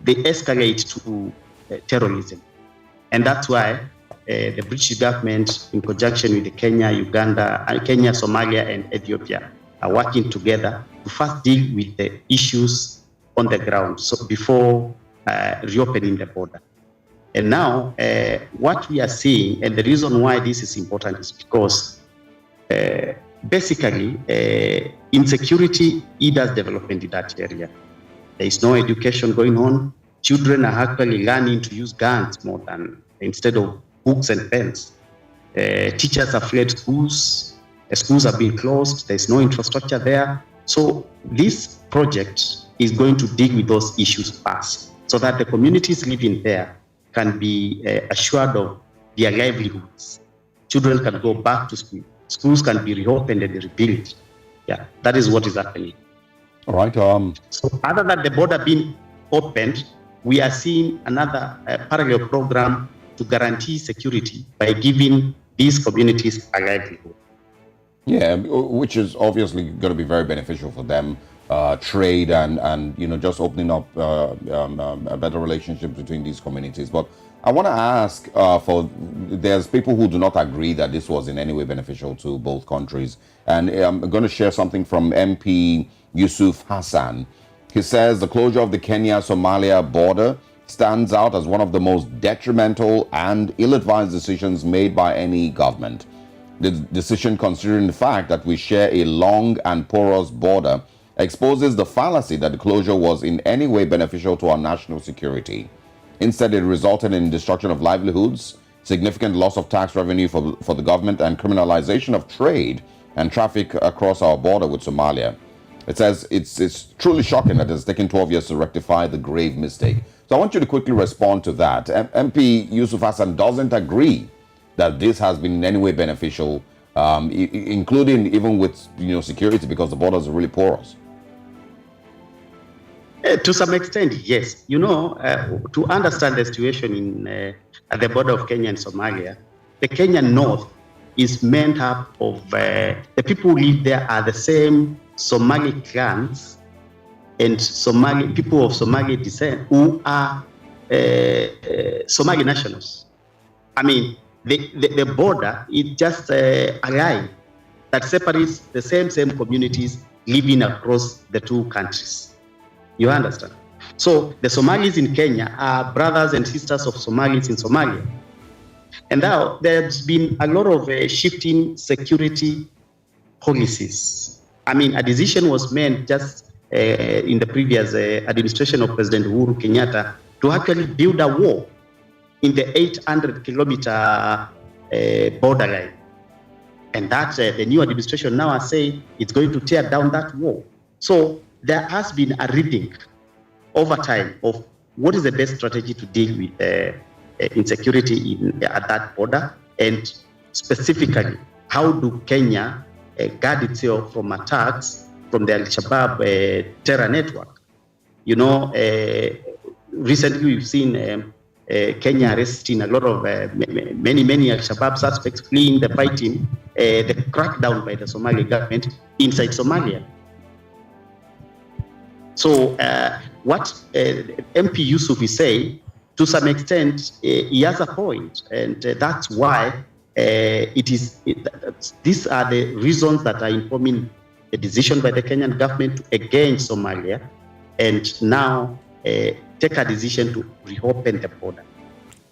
escalate to terrorism. And that's why the British government, in conjunction with the Kenya, Somalia, and Ethiopia, are working together to first deal with the issues on the ground, so before reopening the border. And now, what we are seeing, and the reason why this is important is because basically, insecurity hinders development in that area. There is no education going on. Children are actually learning to use guns more than instead of books and pens. Teachers have fled schools. Schools have been closed. There's no infrastructure there. So this project is going to deal with those issues first, so that the communities living there can be assured of their livelihoods. Children can go back to school. Schools can be reopened and rebuilt. Yeah, that is what is happening. All right. So other than the border being opened, we are seeing another parallel program to guarantee security by giving these communities a livelihood. Yeah, which is obviously going to be very beneficial for them. Trade and just opening up a better relationship between these communities. But I want to ask there's people who do not agree that this was in any way beneficial to both countries. And I'm going to share something from MP Yusuf Hassan. He says the closure of the Kenya-Somalia border stands out as one of the most detrimental and ill-advised decisions made by any government. The decision, considering the fact that we share a long and porous border, exposes the fallacy that the closure was in any way beneficial to our national security. Instead, it resulted in destruction of livelihoods, significant loss of tax revenue for the government, and criminalization of trade and traffic across our border with Somalia. It says it's truly shocking that it's taken 12 years to rectify the grave mistake. So I want you to quickly respond to that. MP Yusuf Hassan doesn't agree that this has been in any way beneficial, including even with security, because the borders are really porous. To some extent, yes. To understand the situation at the border of Kenya and Somalia, the Kenyan North is made up of the people who live there are the same Somali clans and Somali people of Somali descent who are Somali nationals. I mean, the border is just a line that separates the same communities living across the two countries. You understand? So the Somalis in Kenya are brothers and sisters of Somalis in Somalia. And now there's been a lot of shifting security policies. I mean, a decision was made just in the previous administration of President Uhuru Kenyatta to actually build a wall in the 800-kilometer borderline. And that the new administration now are saying it's going to tear down that wall. So there has been a rethink over time of what is the best strategy to deal with insecurity at that border, and specifically, how do Kenya guard itself from attacks from the Al-Shabaab terror network? Recently we've seen Kenya arresting a lot of many Al-Shabaab suspects fleeing the fighting, the crackdown by the Somali government inside Somalia. So what MP Yusuf is saying, to some extent, he has a point, and that's why these are the reasons that are informing the decision by the Kenyan government to against Somalia, and now take a decision to reopen the border.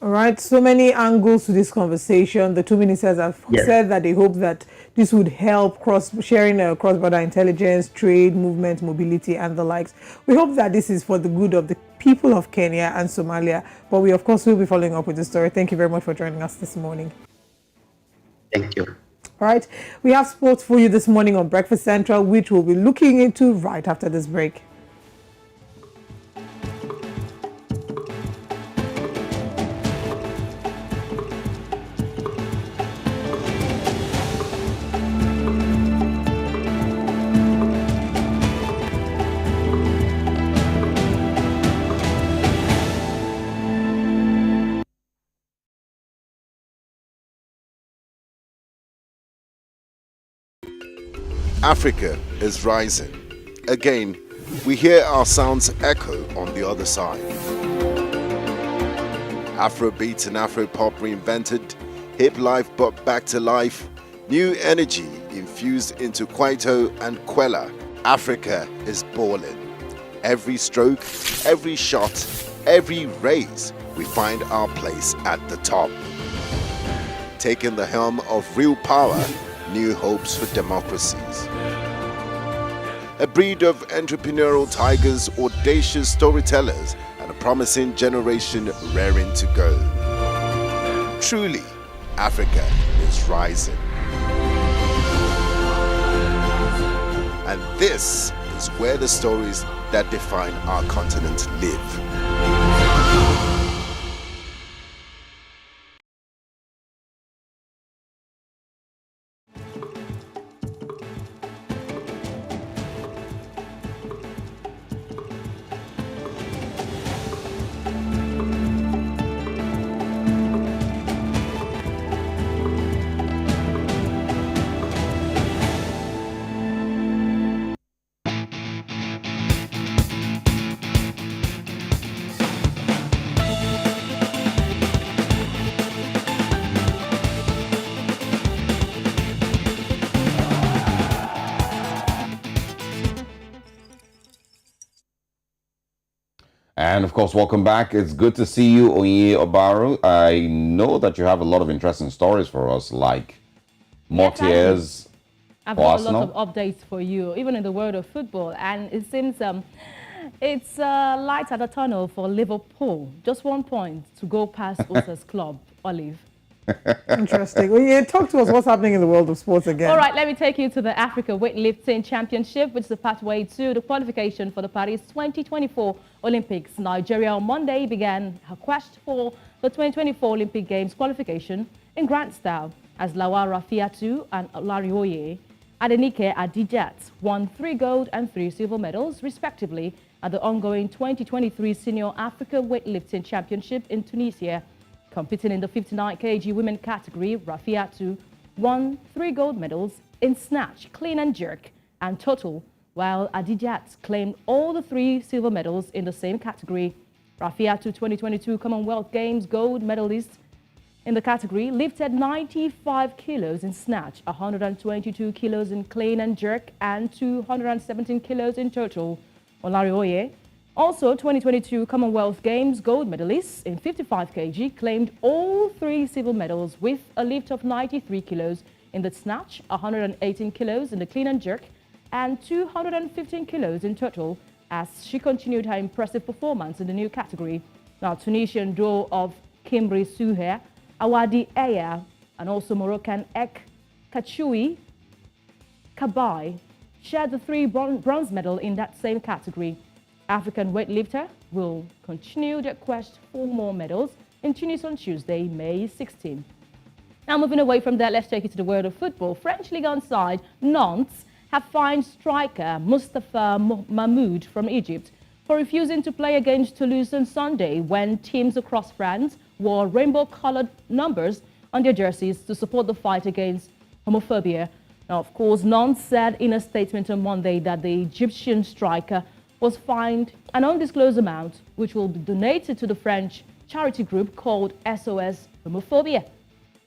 All right, so many angles to this conversation. The two ministers have said that they hope that this would help sharing cross-border intelligence, trade, movement, mobility, and the likes. We hope that this is for the good of the people of Kenya and Somalia, but we, of course, will be following up with the story. Thank you very much for joining us this morning. Thank you. All right, we have sports for you this morning on Breakfast Central, which we'll be looking into right after this break. Africa is rising. Again, we hear our sounds echo on the other side. Afrobeat and Afropop reinvented, hip life brought back to life, new energy infused into Kwaito and Kwela. Africa is balling. Every stroke, every shot, every raise we find our place at the top. Taking the helm of real power, new hopes for democracies. A breed of entrepreneurial tigers, audacious storytellers, and a promising generation raring to go. Truly, Africa is rising. And this is where the stories that define our continent live. And of course, welcome back. It's good to see you, Onye Obaru. I know that you have a lot of interesting stories for us, like Mortier's I've for got Arsenal. a lot of updates for you, even in the world of football. And it seems it's light at the tunnel for Liverpool. Just 1 point to go past Osa's club, Olive. Interesting. Well, yeah, talk to us what's happening in the world of sports again. All right, let me take you to the Africa Weightlifting Championship, which is the pathway to the qualification for the Paris 2024 Olympics. Nigeria on Monday began her quest for the 2024 Olympic Games qualification in grand style as Lawal Rafiatu and Olarioye Adenike Adijat won 3 gold and 3 silver medals, respectively, at the ongoing 2023 Senior Africa Weightlifting Championship in Tunisia. Competing in the 59 kg women category, Rafiatu won 3 gold medals in snatch, clean and jerk, and total, while Adijat claimed all the 3 silver medals in the same category. Rafiatu 2022 Commonwealth Games gold medalist in the category lifted 95 kilos in snatch, 122 kilos in clean and jerk, and 217 kilos in total. Olarioye, also 2022 Commonwealth Games gold medalist in 55 kg, claimed all 3 silver medals with a lift of 93 kilos in the snatch, 118 kilos in the clean and jerk, and 215 kilos in total, as she continued her impressive performance in the new category. Now, Tunisian duo of Kimri Souher, Awadi Eya, and also Moroccan Ek Kachoui Kabai shared the 3 bronze medal in that same category. African weightlifter will continue their quest for more medals in Tunis on Tuesday, May 16. Now, moving away from that, let's take you to the world of football. French Ligue 1 side Nantes have fined striker Mustafa Mahmoud from Egypt for refusing to play against Toulouse on Sunday when teams across France wore rainbow-colored numbers on their jerseys to support the fight against homophobia. Now, of course, Nantes said in a statement on Monday that the Egyptian striker was fined an undisclosed amount, which will be donated to the French charity group called SOS Homophobia.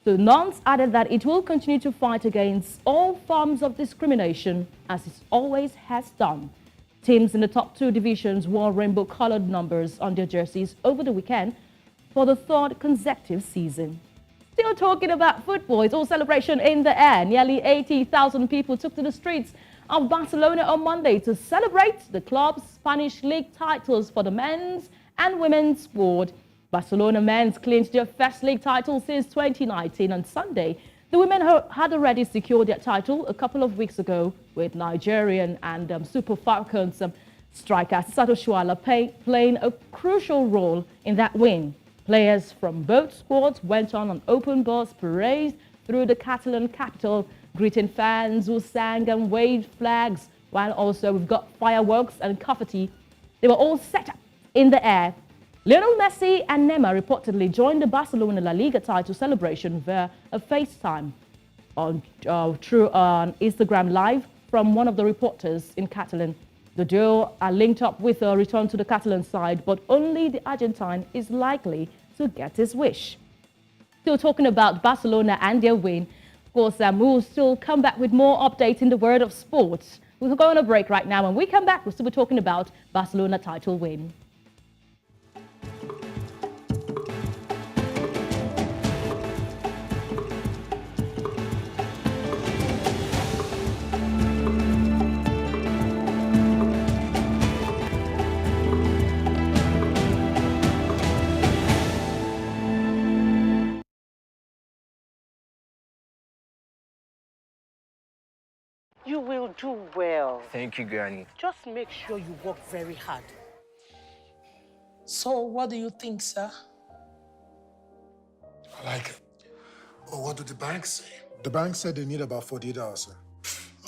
So Nantes added that it will continue to fight against all forms of discrimination, as it always has done. Teams in the top 2 divisions wore rainbow-colored numbers on their jerseys over the weekend for the 3rd consecutive season. Still talking about football, it's all celebration in the air. Nearly 80,000 people took to the streets of Barcelona on Monday to celebrate the club's Spanish league titles for the men's and women's squad. Barcelona men's clinched their first league title since 2019 on Sunday. The women had already secured their title a couple of weeks ago, with Nigerian and Super Falcons striker Sato Shuala playing a crucial role in that win. Players from both squads went on an open bus parade through the Catalan capital, greeting fans who sang and waved flags, while also we've got fireworks and confetti. They were all set up in the air. Lionel Messi and Neymar reportedly joined the Barcelona La Liga title celebration via a FaceTime through Instagram Live from one of the reporters in Catalan. The duo are linked up with a return to the Catalan side, but only the Argentine is likely to get his wish. Still talking about Barcelona and their win. Of course, we'll still come back with more updates in the world of sports. We'll go on a break right now. When we come back, we'll still be talking about Barcelona title win. You will do well. Thank you, Granny. Just make sure you work very hard. So, what do you think, sir? I like it. Well, what did the bank say? The bank said they need about 48 hours, sir.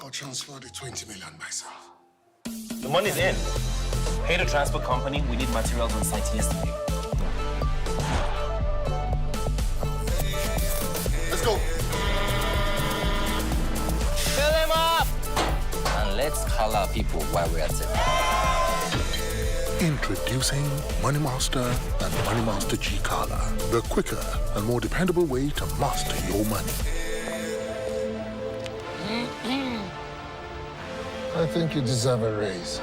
I'll transfer the 20 million myself. The money's in. Pay the transport company. We need materials on site yesterday. Let's go. Fill them up! And let's call our people while we're at it. Introducing Money Master and Money Master G-Kala, the quicker and more dependable way to master your money. I think you deserve a raise.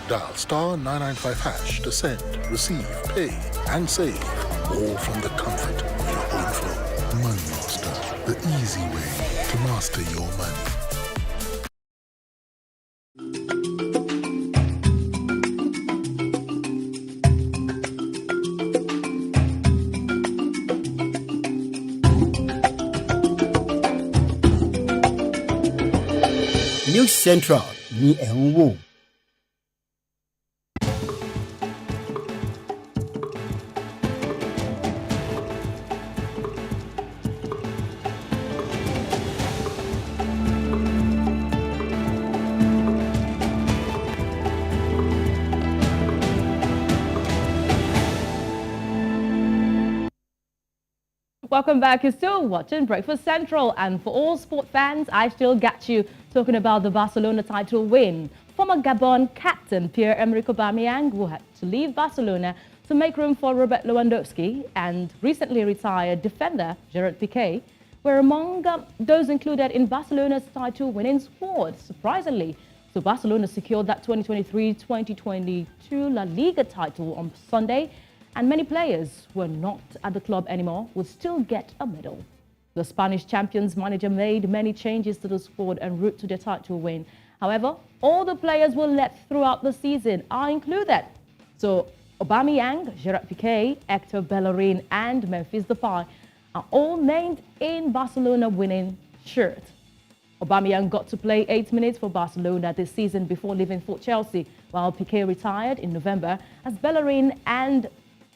Dial *995# to send, receive, pay, and save, all from the comfort of your own phone. Money Master, the easy way to master your money. News Central ní ẹ̀ ń wò. Welcome back. You're still watching Breakfast Central, and for all sport fans, I still got you talking about the Barcelona title win. Former Gabon captain Pierre-Emerick Aubameyang, who had to leave Barcelona to make room for Robert Lewandowski, and recently retired defender Gerard Piqué, were among those included in Barcelona's title-winning squad, surprisingly. So Barcelona secured that 2023-2022 La Liga title on Sunday, and many players who are not at the club anymore will still get a medal. The Spanish champions manager made many changes to the squad en route to their title win. However, all the players were left throughout the season are included. So Aubameyang, Gerard Piqué, Hector Bellerin and Memphis Depay are all named in Barcelona winning shirt. Aubameyang got to play 8 minutes for Barcelona this season before leaving for Chelsea, while Piqué retired in November, as Bellerin and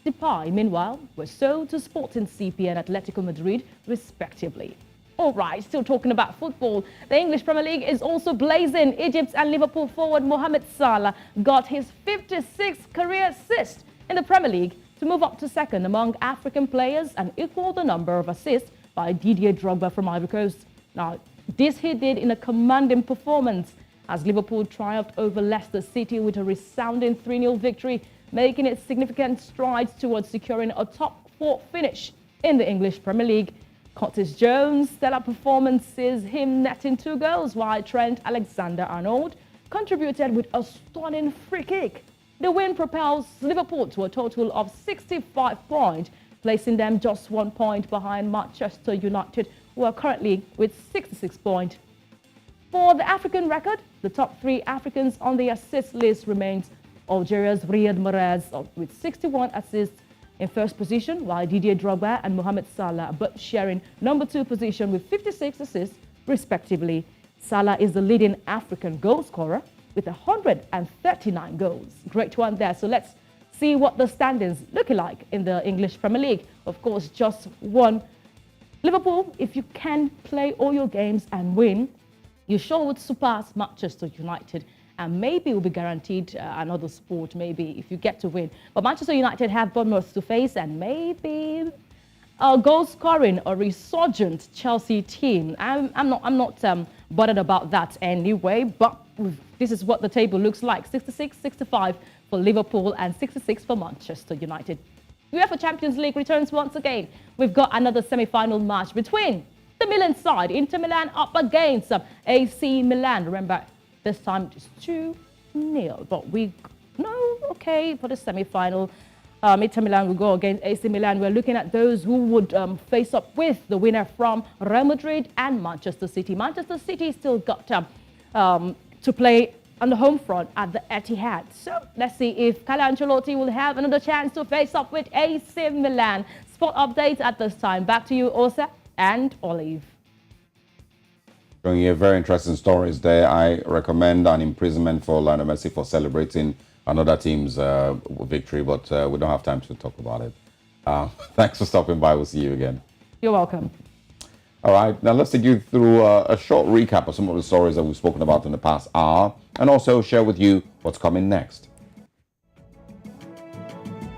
Depay, meanwhile, were sold to Sporting CP and Atletico Madrid, respectively. All right, still talking about football. The English Premier League is also blazing. Egypt and Liverpool forward Mohamed Salah got his 56th career assist in the Premier League to move up to second among African players and equal the number of assists by Didier Drogba from Ivory Coast. Now, this he did in a commanding performance as Liverpool triumphed over Leicester City with a resounding 3-0 victory, making it significant strides towards securing a top 4 finish in the English Premier League. Curtis Jones' stellar performances, him netting 2 goals, while Trent Alexander-Arnold contributed with a stunning free kick. The win propels Liverpool to a total of 65 points, placing them just 1 point behind Manchester United, who are currently with 66 points. For the African record, the top 3 Africans on the assist list remains Algeria's Riyad Mahrez with 61 assists in first position, while Didier Drogba and Mohamed Salah are both sharing number 2 position with 56 assists, respectively. Salah is the leading African goal scorer with 139 goals. Great one there. So let's see what the standings look like in the English Premier League. Of course, just one. Liverpool, if you can play all your games and win, you sure would surpass Manchester United, and maybe will be guaranteed another spot, maybe, if you get to win. But Manchester United have Bournemouth to face, and maybe a goal-scoring or resurgent Chelsea team. I'm not bothered about that anyway, but this is what the table looks like. 66, 65 for Liverpool and 66 for Manchester United. UEFA Champions League returns once again. We've got another semi-final match between the Milan side, Inter Milan, up against AC Milan. Remember, this time it's 2-0, but we know, okay, for the semi-final, Inter Milan will go against AC Milan. We're looking at those who would face up with the winner from Real Madrid and Manchester City. Manchester City still got to play on the home front at the Etihad. So let's see if Carlo Ancelotti will have another chance to face up with AC Milan. Sport updates at this time. Back to you, Osa and Olive. Showing you very interesting stories there. I recommend an imprisonment for Lionel Messi for celebrating another team's victory, but we don't have time to talk about it. Thanks for stopping by. We'll see you again. You're welcome. All right, now let's take you through a short recap of some of the stories that we've spoken about in the past hour, and also share with you what's coming next.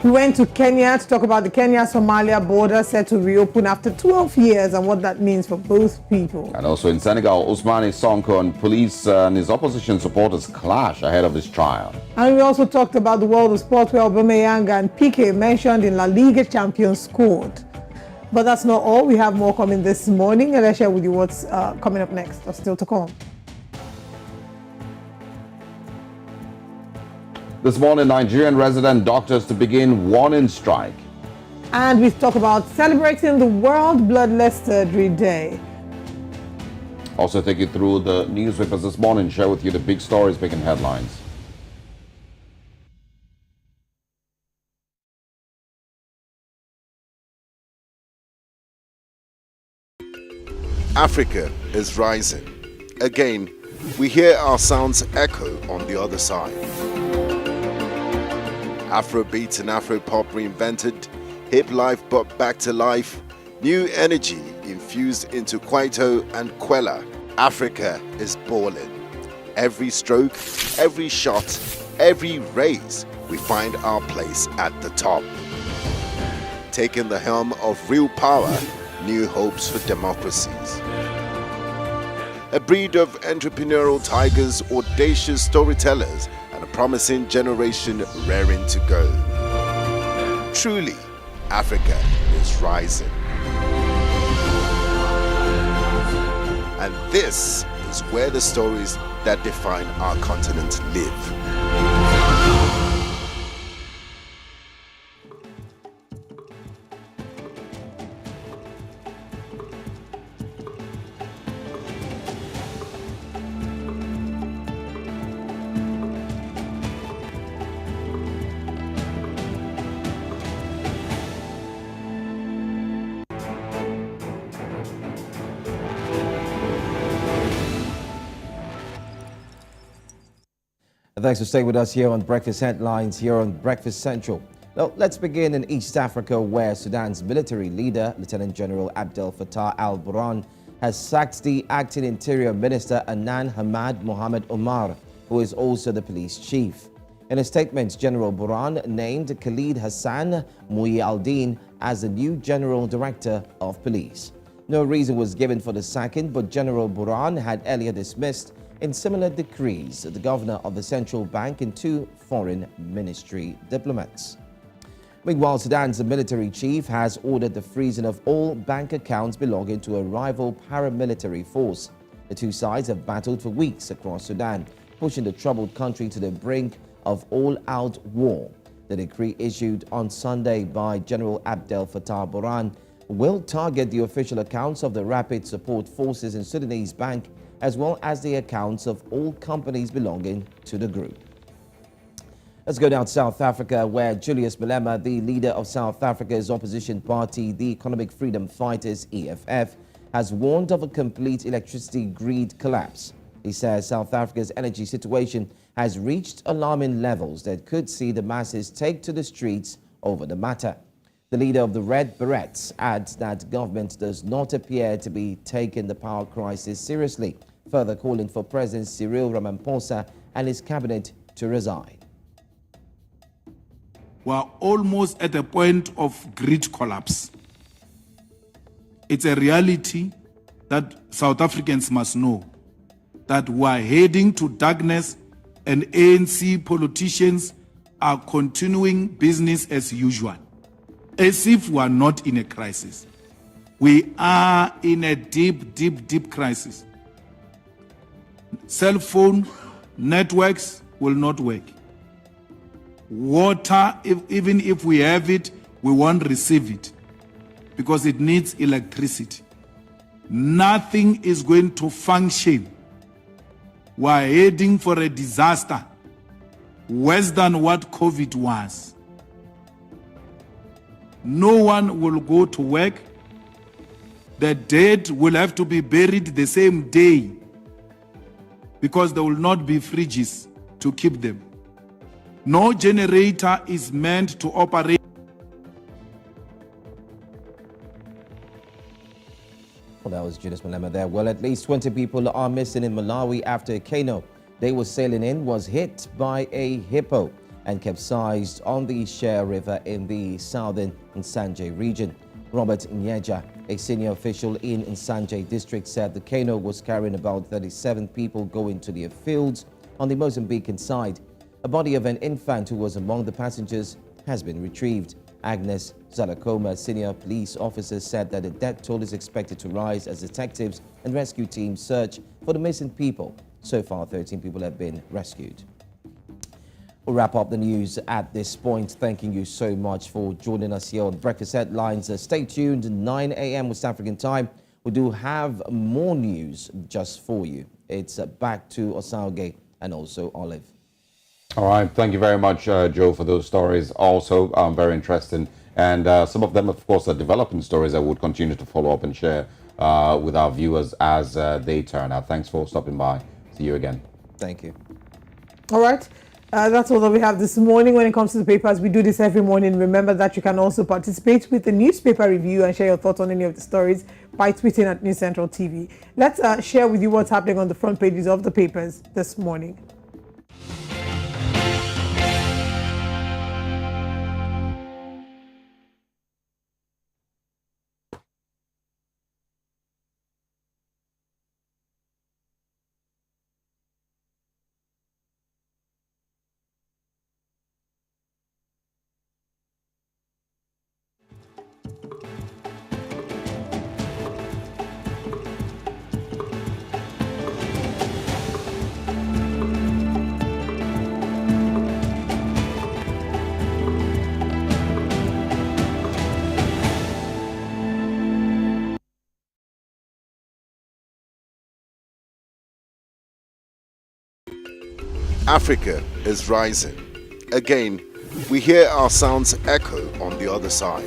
We went to Kenya to talk about the Kenya-Somalia border set to reopen after 12 years and what that means for both people. And also in Senegal, Ousmane Sonko and police and his opposition supporters clash ahead of his trial. And we also talked about the world of sport where Aubameyang and Piqué mentioned in La Liga champions scored. But that's not all. We have more coming this morning, and I'll share with you what's coming up next or still to come. This morning, Nigerian resident doctors to begin warning strike. And we talk about celebrating the World Bloodless Surgery Day. Also take you through the newspapers this morning, share with you the big stories making headlines. Africa is rising. Again, we hear our sounds echo on the other side. Afrobeat and Afropop reinvented, hip life brought back to life, new energy infused into Kwaito and Kwela. Africa is balling. Every stroke, every shot, every raise, we find our place at the top. Taking the helm of real power, new hopes for democracies. A breed of entrepreneurial tigers, audacious storytellers, and a promising generation raring to go. Truly, Africa is rising. And this is where the stories that define our continent live. Thanks for staying with us here on Breakfast Headlines, here on Breakfast Central. Now, let's begin in East Africa, where Sudan's military leader, Lieutenant General Abdel Fattah al-Burhan, has sacked the acting Interior Minister Anan Hamad Mohamed Omar, who is also the police chief. In a statement, General Burhan named Khalid Hassan Muyi-al-Din as the new General Director of Police. No reason was given for the sacking, but General Burhan had earlier dismissed in similar decrees the governor of the central bank and 2 foreign ministry diplomats. Meanwhile, Sudan's military chief has ordered the freezing of all bank accounts belonging to a rival paramilitary force. The two sides have battled for weeks across Sudan, pushing the troubled country to the brink of all-out war. The decree issued on Sunday by General Abdel Fattah Burhan will target the official accounts of the Rapid Support Forces in Sudanese Bank, as well as the accounts of all companies belonging to the group. Let's go down to South Africa, where Julius Malema, the leader of South Africa's opposition party, the Economic Freedom Fighters, EFF, has warned of a complete electricity grid collapse. He says South Africa's energy situation has reached alarming levels that could see the masses take to the streets over the matter. The leader of the Red Berets adds that government does not appear to be taking the power crisis seriously, further calling for President Cyril Ramaphosa and his cabinet to resign. We are almost at the point of grid collapse. It's a reality that South Africans must know, that we are heading to darkness and ANC politicians are continuing business as usual, as if we are not in a crisis. We are in a deep crisis. Cell phone networks will not work. Water, even if we have it, we won't receive it because it needs electricity. Nothing is going to function. We are heading for a disaster, worse than what COVID was. No one will go to work. The dead will have to be buried the same day because there will not be fridges to keep them. No generator is meant to operate. Well, that was Judas Malema there. Well, at least 20 people are missing in Malawi after a canoe they were sailing in was hit by a hippo and capsized on the Share River in the southern Nsanje region. Robert Nyeja, a senior official in Nsanje district, said the canoe was carrying about 37 people going to their fields on the Mozambican side. A body of an infant who was among the passengers has been retrieved. Agnes Zalakoma, senior police officer, said that the death toll is expected to rise as detectives and rescue teams search for the missing people. So far, 13 people have been rescued. We'll wrap up the news at this point. Thanking you so much for joining us here on Breakfast Headlines. Stay tuned, 9 a.m. West African time. We do have more news just for you. It's back to Osage and also Olive. All right. Thank you very much, Joe, for those stories. Also, very interesting. And some of them, of course, are developing stories that would continue to follow up and share with our viewers as they turn out. Thanks for stopping by. See you again. Thank you. All right. That's all that we have this morning. When it comes to the papers, we do this every morning. Remember that you can also participate with the newspaper review and share your thoughts on any of the stories by tweeting at News Central TV. Let's share with you what's happening on the front pages of the papers this morning. Africa is rising. Again, we hear our sounds echo on the other side.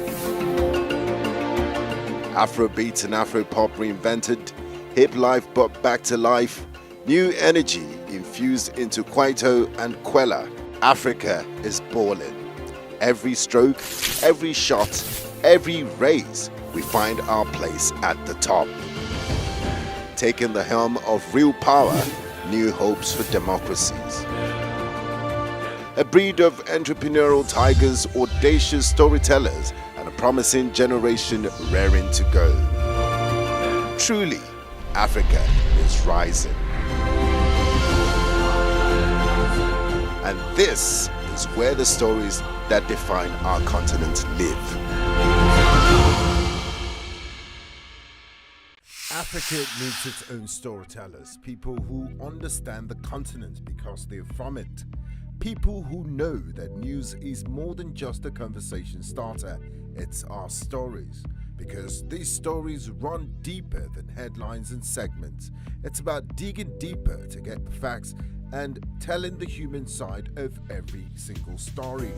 Afrobeat and Afropop reinvented, hip life brought back to life, new energy infused into Kwaito and Kwela. Africa is balling. Every stroke, every shot, every raise, we find our place at the top. Taking the helm of real power, new hopes for democracies. A breed of entrepreneurial tigers, audacious storytellers, and a promising generation raring to go. Truly, Africa is rising. And this is where the stories that define our continent live. Africa needs its own storytellers, people who understand the continent because they're from it. People who know that news is more than just a conversation starter, it's our stories. Because these stories run deeper than headlines and segments. It's about digging deeper to get the facts and telling the human side of every single story,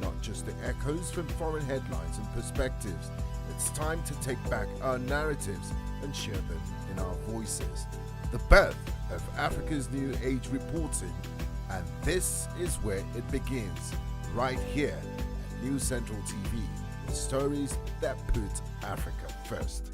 not just the echoes from foreign headlines and perspectives. It's time to take back our narratives and share them in our voices. The birth of Africa's New Age reporting, and this is where it begins, right here at News Central TV, with stories that put Africa first.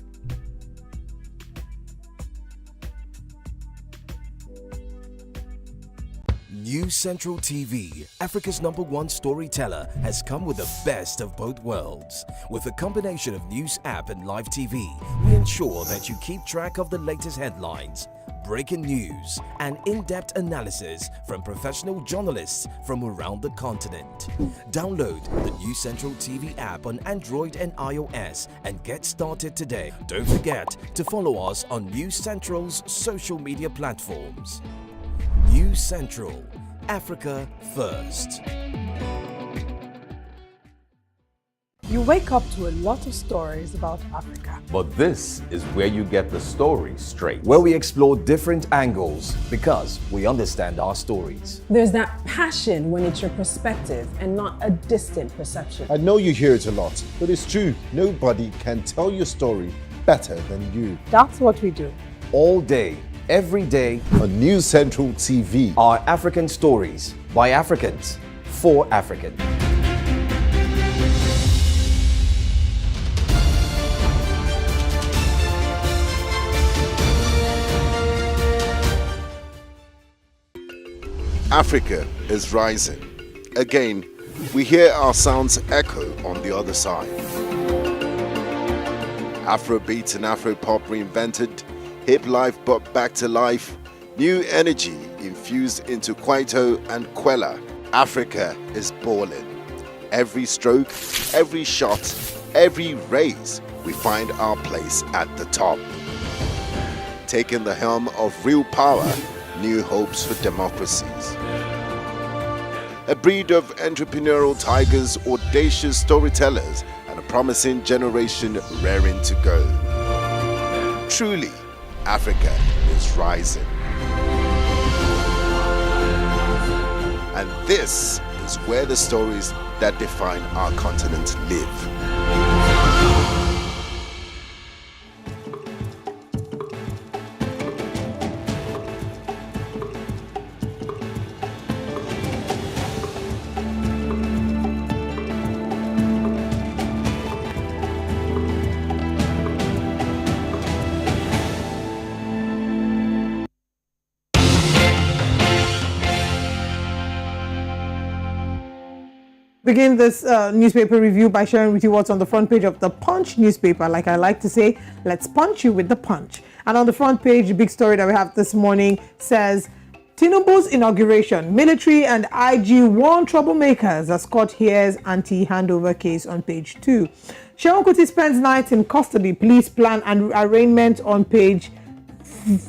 News Central TV, Africa's #1 storyteller, has come with the best of both worlds. With a combination of news app and live TV, we ensure that you keep track of the latest headlines, breaking news, and in-depth analysis from professional journalists from around the continent. Download the News Central TV app on Android and iOS and get started today. Don't forget to follow us on News Central's social media platforms. News Central, Africa first. You wake up to a lot of stories about Africa. But this is where you get the story straight. Where we explore different angles because we understand our stories. There's that passion when it's your perspective and not a distant perception. I know you hear it a lot, but it's true. Nobody can tell your story better than you. That's what we do. All day, every day, On News Central TV. are African stories by Africans for Africans. Africa is rising. Again, we hear our sounds echo on the other side. Afrobeat and Afropop reinvented, hip life brought back to life, new energy infused into Kwaito and Kwela. Africa is balling. Every stroke, every shot, every raise, we find our place at the top. Taking the helm of real power, new hopes for democracies. A breed of entrepreneurial tigers, audacious storytellers, and a promising generation raring to go. Truly, Africa is rising. And this is where the stories that define our continent live. Begin this newspaper review by sharing with you what's on the front page of the Punch newspaper. Like I like to say, let's punch you with the punch. And on the front page, the big story that we have this morning says, Tinubu's inauguration, military and IG warn troublemakers as court hears anti-handover case on page 2. Seun Kuti spends night in custody, police plan and arraignment on page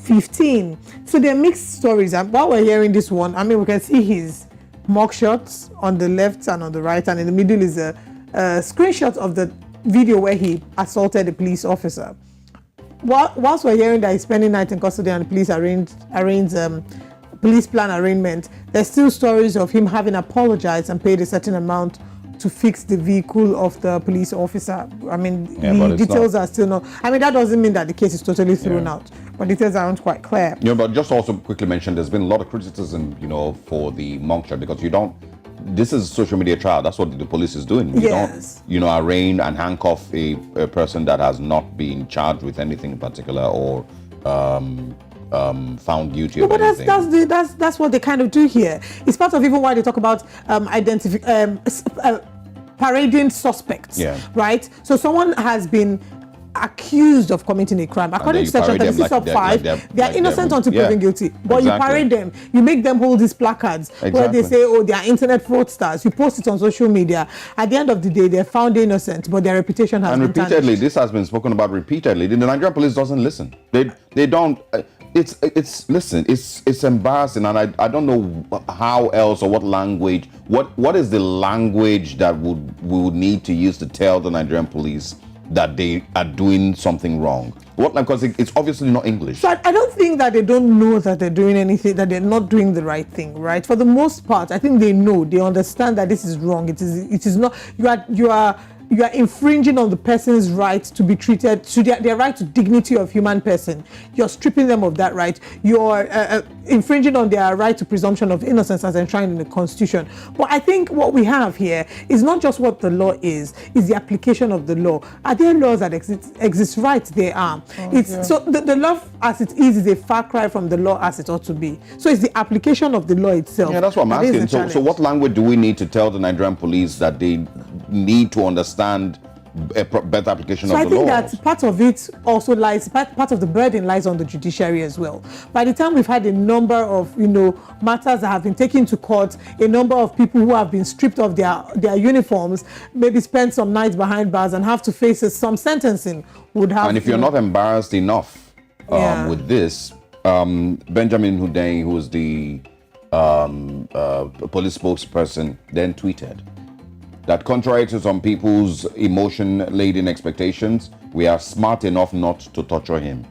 15. So they're mixed stories. And while we're hearing this one, I mean, we can see his mugshots on the left and on the right, and in the middle is a screenshot of the video where he assaulted a police officer. Whilst we're hearing that he's spending night in custody and the police arranged police plan arraignment, there's still stories of him having apologized and paid a certain amount to fix the vehicle of the police officer. I mean, the details are still not. I mean, that doesn't mean that the case is totally thrown out, but details aren't quite clear. Yeah, but just also quickly mention, there's been a lot of criticism, for the mugshot, because you don't. This is a social media trial. That's what the police is doing. You don't, arraign and handcuff a person that has not been charged with anything in particular or found guilty of anything. That's what they kind of do here. It's part of even why they talk about parading suspects, right? So someone has been accused of committing a crime. According to Section 36 of 5, they are innocent until proven guilty. But you parade them, you make them hold these placards where they say, oh, they are internet fraudsters. You post it on social media. At the end of the day, they're found innocent, but their reputation has been tarnished. And repeatedly, this has been spoken about repeatedly. The Nigerian police doesn't listen. They don't. It's embarrassing, and I don't know how else or what language. What is the language that we would need to use to tell the Nigerian police that they are doing something wrong? Because it's obviously not English. So I don't think that they don't know that they're doing anything, that they're not doing the right thing, right? For the most part, I think they know, they understand that this is wrong. It is not. You are infringing on the person's right to be treated, to their right to dignity of human person. You're stripping them of that right. You're infringing on their right to presumption of innocence as enshrined in the Constitution. But I think what we have here is not just what the law is the application of the law. Are there laws that exist? Right, they are. So the law as it is a far cry from the law as it ought to be. So it's the application of the law itself. Yeah, that's what I'm asking. So what language do we need to tell the Nigerian police that they need to understand a better application of the law? So I think that part of it also lies, part of the burden lies on the judiciary as well. By the time we've had a number of, matters that have been taken to court, a number of people who have been stripped of their uniforms, maybe spend some nights behind bars and have to face some sentencing would have. And if you're not embarrassed enough with this, Benjamin Hundeyin, who is the police spokesperson, then tweeted that contrary to some people's emotion-laden expectations, we are smart enough not to torture him.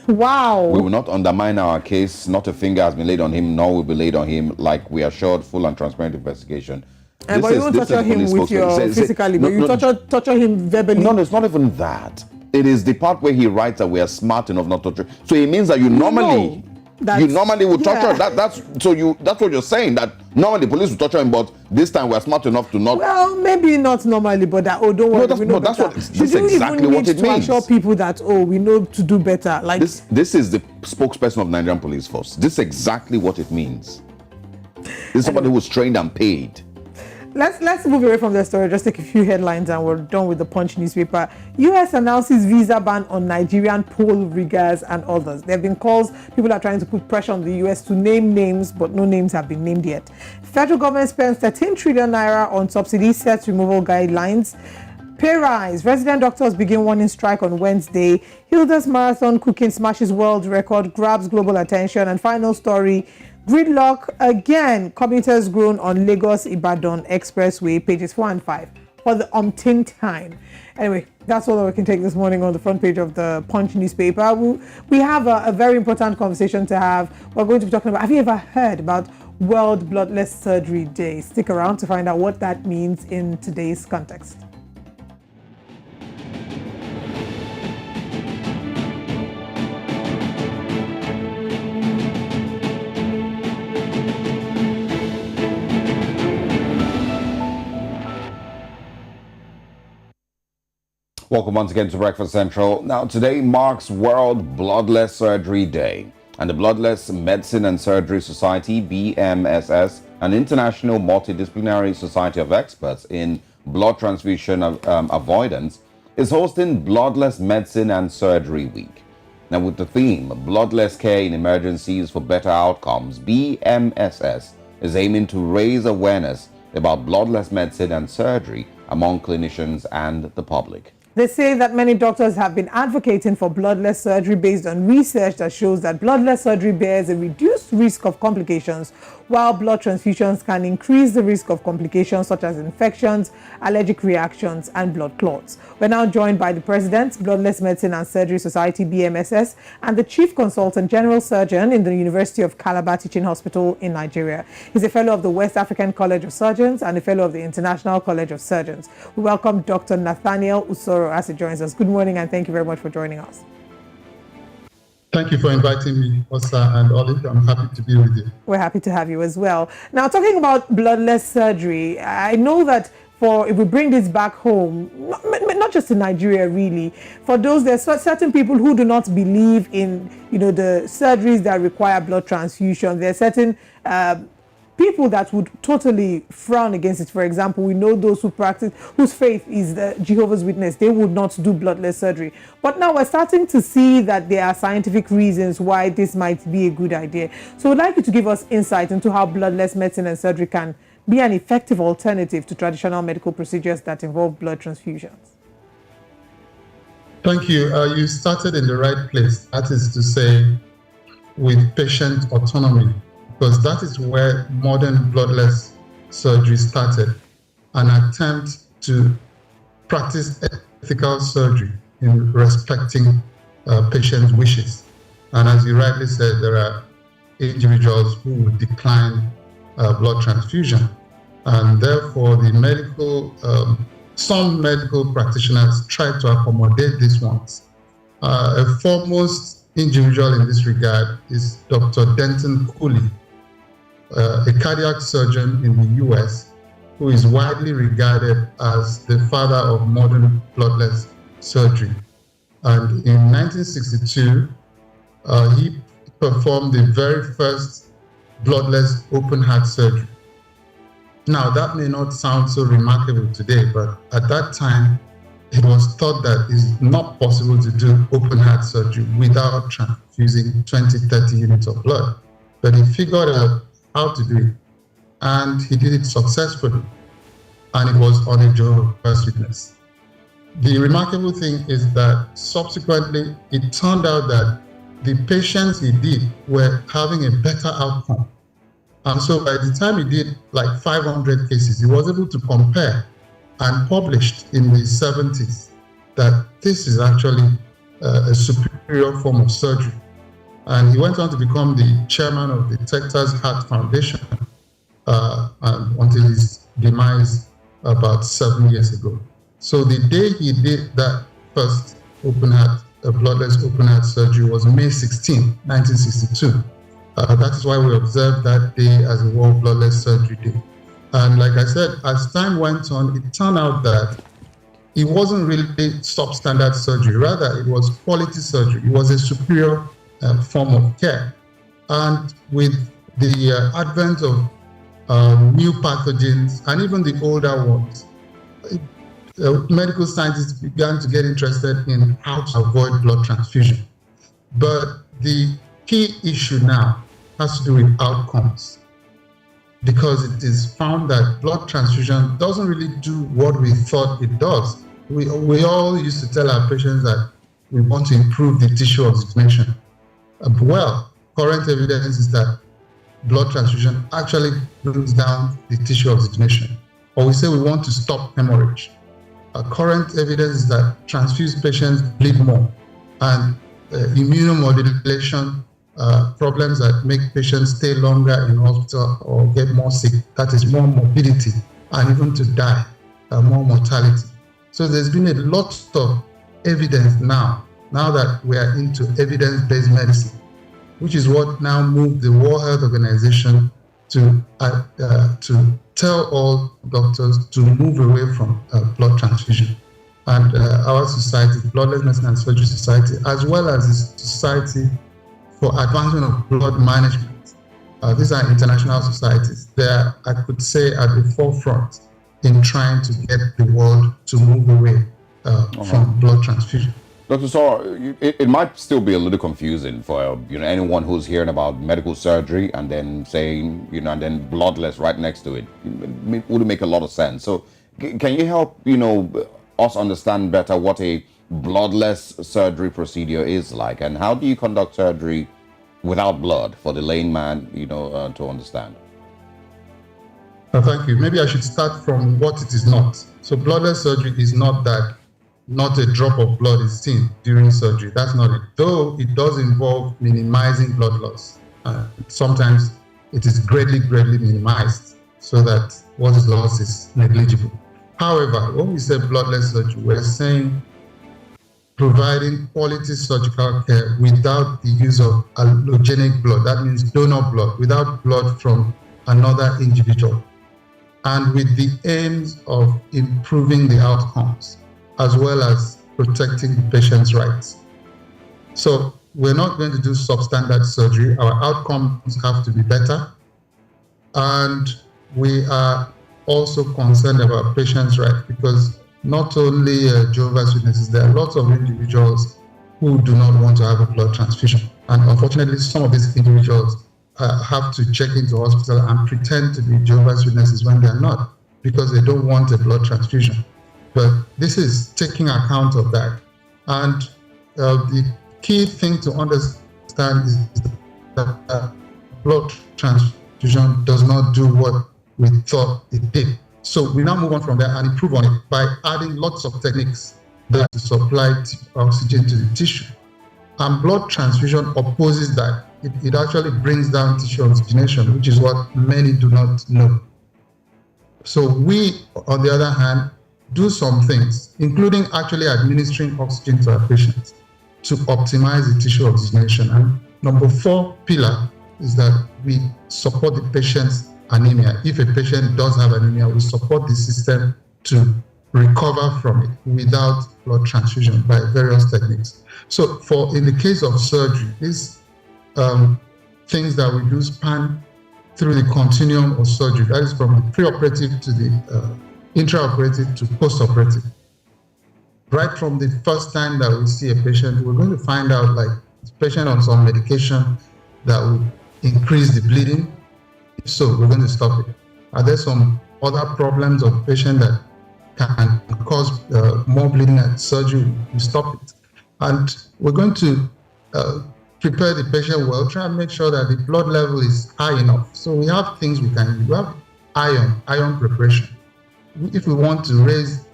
Wow. We will not undermine our case. Not a finger has been laid on him, nor will be laid on him, like we assured full and transparent investigation. But you don't torture him with your physically, but you torture him verbally. No, it's not even that. It is the part where he writes that we are smart enough not to torture. So it means that you normally would torture. That's what you're saying, that normally the police will torture him, but this time we're smart enough to not. Well, maybe not normally, but that, don't worry. That's exactly what it means. To assure people that we know to do better. Like this is the spokesperson of Nigerian Police Force. This is exactly what it means. This is somebody who's trained and paid. Let's move away from the story. Just take a few headlines and we're done with the Punch newspaper. U.S. announces visa ban on Nigerian poll riggers and others. There have been calls. People are trying to put pressure on the U.S. to name names, but no names have been named yet. Federal government spends 13 trillion naira on subsidy set removal guidelines. Pay rise. Resident doctors begin warning strike on Wednesday. Hilda's marathon cooking smashes world record, grabs global attention. And final story, gridlock again. Commuters groan on Lagos-Ibadan Expressway, pages 4 and 5 for the umpteenth time. Anyway, that's all that we can take this morning on the front page of the Punch newspaper. We have a very important conversation to have. We're going to be talking about, have you ever heard about World Bloodless Surgery Day? Stick around to find out what that means in today's context. Welcome once again to Breakfast Central. Now, today marks World Bloodless Surgery Day, and the Bloodless Medicine and Surgery Society, BMSS, an international multidisciplinary society of experts in blood transfusion avoidance, is hosting Bloodless Medicine and Surgery Week. Now, with the theme, Bloodless Care in Emergencies for Better Outcomes, BMSS is aiming to raise awareness about bloodless medicine and surgery among clinicians and the public. They say that many doctors have been advocating for bloodless surgery based on research that shows that bloodless surgery bears a reduced risk of complications, while blood transfusions can increase the risk of complications such as infections, allergic reactions, and blood clots. We're now joined by the President, Bloodless Medicine and Surgery Society, BMSS, and the Chief Consultant General Surgeon in the University of Calabar Teaching Hospital in Nigeria. He's a Fellow of the West African College of Surgeons and a Fellow of the International College of Surgeons. We welcome Dr. Nathaniel Usoro as he joins us. Good morning, and thank you very much for joining us. Thank you for inviting me, Osa and Olive. I'm happy to be with you. We're happy to have you as well. Now, talking about bloodless surgery, I know that if we bring this back home, not just in Nigeria really, for those, there's certain people who do not believe in, the surgeries that require blood transfusion. There are certain people that would totally frown against it. For example, we know those whose faith is the Jehovah's Witness. They would not do bloodless surgery. But now we're starting to see that there are scientific reasons why this might be a good idea. So I'd like you to give us insight into how bloodless medicine and surgery can be an effective alternative to traditional medical procedures that involve blood transfusions. Thank you. You started in the right place. That is to say, with patient autonomy, because that is where modern bloodless surgery started, an attempt to practice ethical surgery in respecting patients' wishes. And as you rightly said, there are individuals who would decline blood transfusion, and therefore some medical practitioners try to accommodate these ones. A foremost individual in this regard is Dr. Denton Cooley, a cardiac surgeon in the US, who is widely regarded as the father of modern bloodless surgery. And in 1962, he performed the very first bloodless open heart surgery. Now, that may not sound so remarkable today, but at that time, it was thought that it's not possible to do open heart surgery without transfusing 20, 30 units of blood. But he figured out how to do it, and he did it successfully, and it was on a Jehovah's Witness. The remarkable thing is that subsequently, it turned out that the patients he did were having a better outcome. And so by the time he did like 500 cases, he was able to compare and published in the 70s that this is actually a superior form of surgery. And he went on to become the chairman of the Texas Heart Foundation until his demise about 7 years ago. So the day he did that first bloodless open heart surgery was May 16, 1962. That is why we observed that day as a World Bloodless Surgery Day. And like I said, as time went on, it turned out that it wasn't really substandard surgery. Rather, it was quality surgery. It was a superior form of care. And with the advent of new pathogens and even the older ones, medical scientists began to get interested in how to avoid blood transfusion. But the key issue now has to do with outcomes, because it is found that blood transfusion doesn't really do what we thought it does. We all used to tell our patients that we want to improve the tissue oxygenation. Well, current evidence is that blood transfusion actually brings down the tissue oxygenation. Or we say we want to stop hemorrhage. Current evidence is that transfused patients bleed more, and immunomodulation problems that make patients stay longer in hospital or get more sick, that is more morbidity, and even to die, more mortality. So there's been a lot of evidence now that we are into evidence-based medicine, which is what now moved the World Health Organization to tell all doctors to move away from blood transfusion. And our society, Bloodless Medicine and Surgery Society, as well as the Society for Advancement of Blood Management, these are international societies. They are, I could say, at the forefront in trying to get the world to move away from blood transfusion. Dr. Sor, it might still be a little confusing for anyone who's hearing about medical surgery and then saying and then bloodless right next to it. It wouldn't make a lot of sense. So can you help us understand better what a bloodless surgery procedure is like, and how do you conduct surgery without blood for the layman to understand? Thank you. Maybe I should start from what it is not. So bloodless surgery is not a drop of blood is seen during surgery. That's not it. Though it does involve minimizing blood loss. Sometimes it is greatly minimized so that what is lost is negligible. However, when we say bloodless surgery, we're saying providing quality surgical care without the use of allogenic blood. That means donor blood, without blood from another individual, and with the aims of improving the outcomes, as well as protecting the patient's rights. So we're not going to do substandard surgery. Our outcomes have to be better. And we are also concerned about patients' rights, because not only Jehovah's Witnesses, there are lots of individuals who do not want to have a blood transfusion. And unfortunately, some of these individuals have to check into hospital and pretend to be Jehovah's Witnesses when they're not, because they don't want a blood transfusion. But this is taking account of that. And the key thing to understand is that blood transfusion does not do what we thought it did. So we now move on from there and improve on it by adding lots of techniques that supply oxygen to the tissue. And blood transfusion opposes that. It actually brings down tissue oxygenation, which is what many do not know. So we, on the other hand, do some things, including actually administering oxygen to our patients to optimize the tissue oxygenation. And number 4 pillar is that we support the patient's anemia. If a patient does have anemia, we support the system to recover from it without blood transfusion by various techniques. So in the case of surgery, these things that we do span through the continuum of surgery. That is from the preoperative to the intraoperative to postoperative. Right from the first time that we see a patient, we're going to find out, like, this patient on some medication that will increase the bleeding. If so, we're going to stop it. Are there some other problems of the patient that can cause more bleeding at surgery? We stop it. And we're going to prepare the patient well, try and make sure that the blood level is high enough. So we have things we can do. We have iron preparation. If we want to raise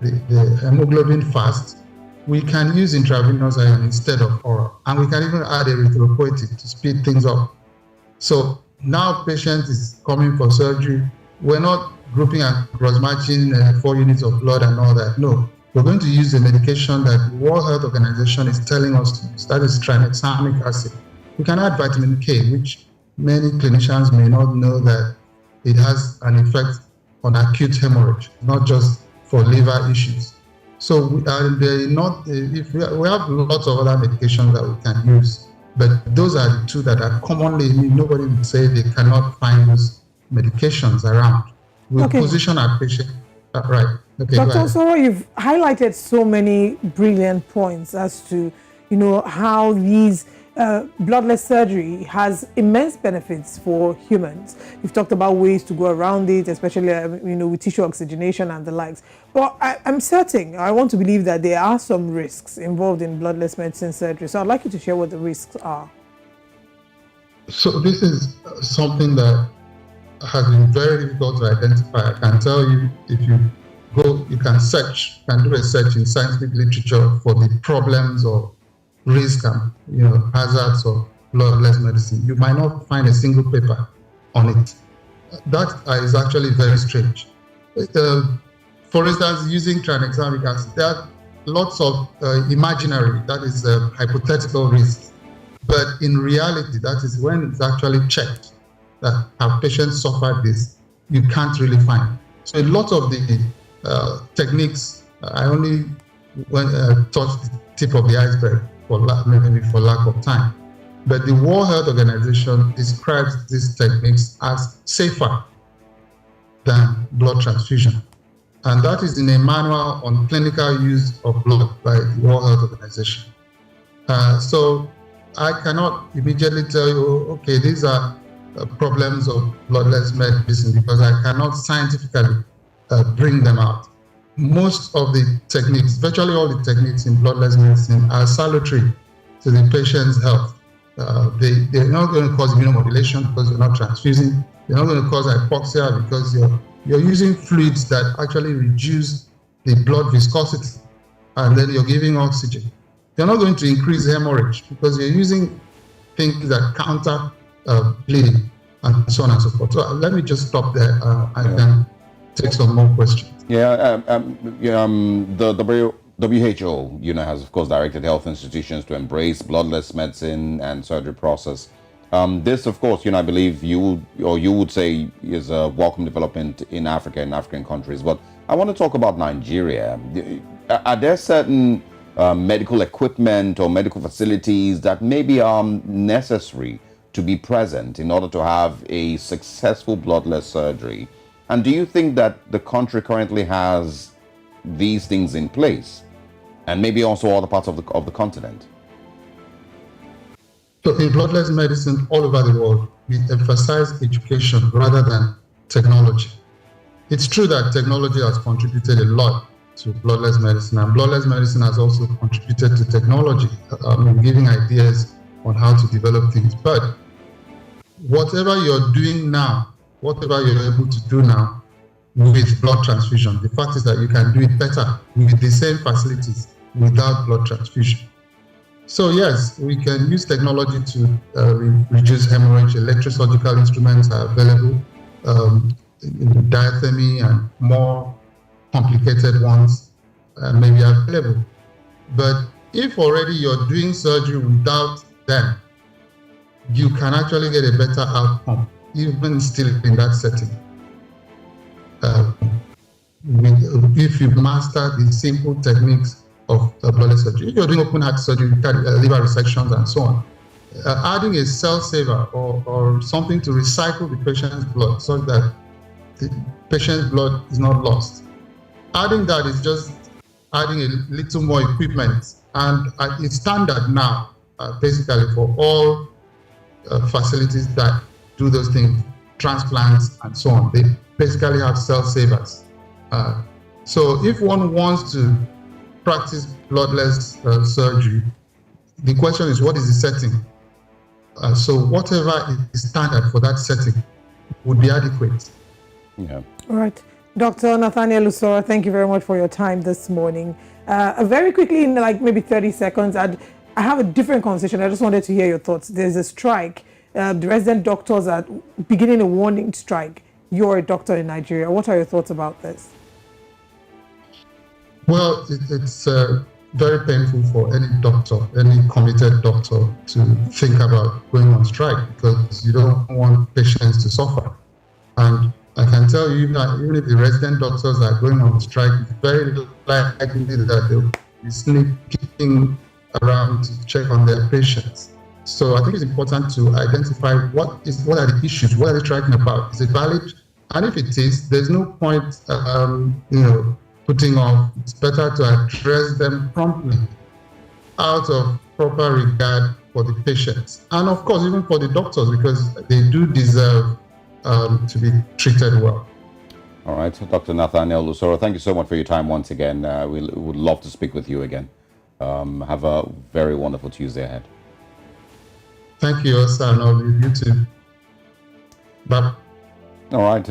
the hemoglobin fast, we can use intravenous iron instead of oral. And we can even add erythropoietin to speed things up. So now patient is coming for surgery. We're not grouping and cross-matching 4 units of blood and all that. No, we're going to use the medication that the World Health Organization is telling us to use. That is tranexamic acid. We can add vitamin K, which many clinicians may not know that it has an effect on acute hemorrhage, not just for liver issues. So we have lots of other medications that we can use, but those are the two that are commonly, nobody would say they cannot find those medications around. We position our patient, right. Okay, Dr. Osoro, you've highlighted so many brilliant points as to, how these bloodless surgery has immense benefits for humans. You've talked about ways to go around it, especially, with tissue oxygenation and the likes. But I'm certain, I want to believe that there are some risks involved in bloodless medicine surgery. So I'd like you to share what the risks are. So this is something that has been very difficult to identify. I can tell you, if you go, you can do a search in scientific literature for the problems or risk and hazards of bloodless medicine. You might not find a single paper on it. That is actually very strange. For instance, using tranexamic acid, there are lots of imaginary, that is hypothetical risks. But in reality, that is when it's actually checked that have patients suffered this, you can't really find. So a lot of the techniques, I only touched the tip of the iceberg maybe for lack of time. But the World Health Organization describes these techniques as safer than blood transfusion. And that is in a manual on clinical use of blood by the World Health Organization. So I cannot immediately tell you, okay, these are problems of bloodless medicine, because I cannot scientifically bring them out. Most of the techniques, virtually all the techniques in bloodless medicine are salutary to the patient's health. They're not going to cause immunomodulation because you're not transfusing. They're not going to cause hypoxia because you're using fluids that actually reduce the blood viscosity, and then you're giving oxygen. You're not going to increase hemorrhage because you're using things that counter bleeding and so on and so forth. So let me just stop there. I can take some more questions. The WHO, has of course directed health institutions to embrace bloodless medicine and surgery process. This, of course, I believe you would say is a welcome development in Africa and African countries. But I want to talk about Nigeria. Are there certain medical equipment or medical facilities that maybe are necessary to be present in order to have a successful bloodless surgery? And do you think that the country currently has these things in place, and maybe also other parts of the continent? So in bloodless medicine all over the world, we emphasize education rather than technology. It's true that technology has contributed a lot to bloodless medicine, and bloodless medicine has also contributed to technology, giving ideas on how to develop things. But whatever you're doing now, whatever you're able to do now with blood transfusion, the fact is that you can do it better with the same facilities without blood transfusion. So yes, we can use technology to reduce hemorrhage. Electrosurgical instruments are available, diathermy and more complicated ones may be available. But if already you're doing surgery without them, you can actually get a better outcome, even still in that setting. If you master the simple techniques of bloodless surgery, if you're doing open heart surgery, liver resections and so on, adding a cell saver or something to recycle the patient's blood so that the patient's blood is not lost. Adding that is just adding a little more equipment, and it's standard now, basically for all facilities that do those things, transplants and so on. They basically have cell savers. So if one wants to practice bloodless surgery, the question is, what is the setting? So whatever is standard for that setting would be adequate. Yeah. All right. Dr. Nathaniel Usoro, thank you very much for your time this morning. Very quickly, in like maybe 30 seconds, I have a different conversation. I just wanted to hear your thoughts. There's a strike. The resident doctors are beginning a warning strike. You're a doctor in Nigeria. What are your thoughts about this? Well, it's very painful for any doctor, any committed doctor, to think about going on strike because you don't want patients to suffer. And I can tell you that even if the resident doctors are going on strike, it's very likely that they'll be sneaking around to check on their patients. So I think it's important to identify what are the issues, what are they striking about? Is it valid? And if it is, there's no point, putting off. It's better to address them promptly out of proper regard for the patients. And of course, even for the doctors, because they do deserve to be treated well. All right, so Dr. Nathaniel Lusoro, thank you so much for your time once again. We would love to speak with you again. Have a very wonderful Tuesday ahead. Thank you, Osano. You too. Bye. All right,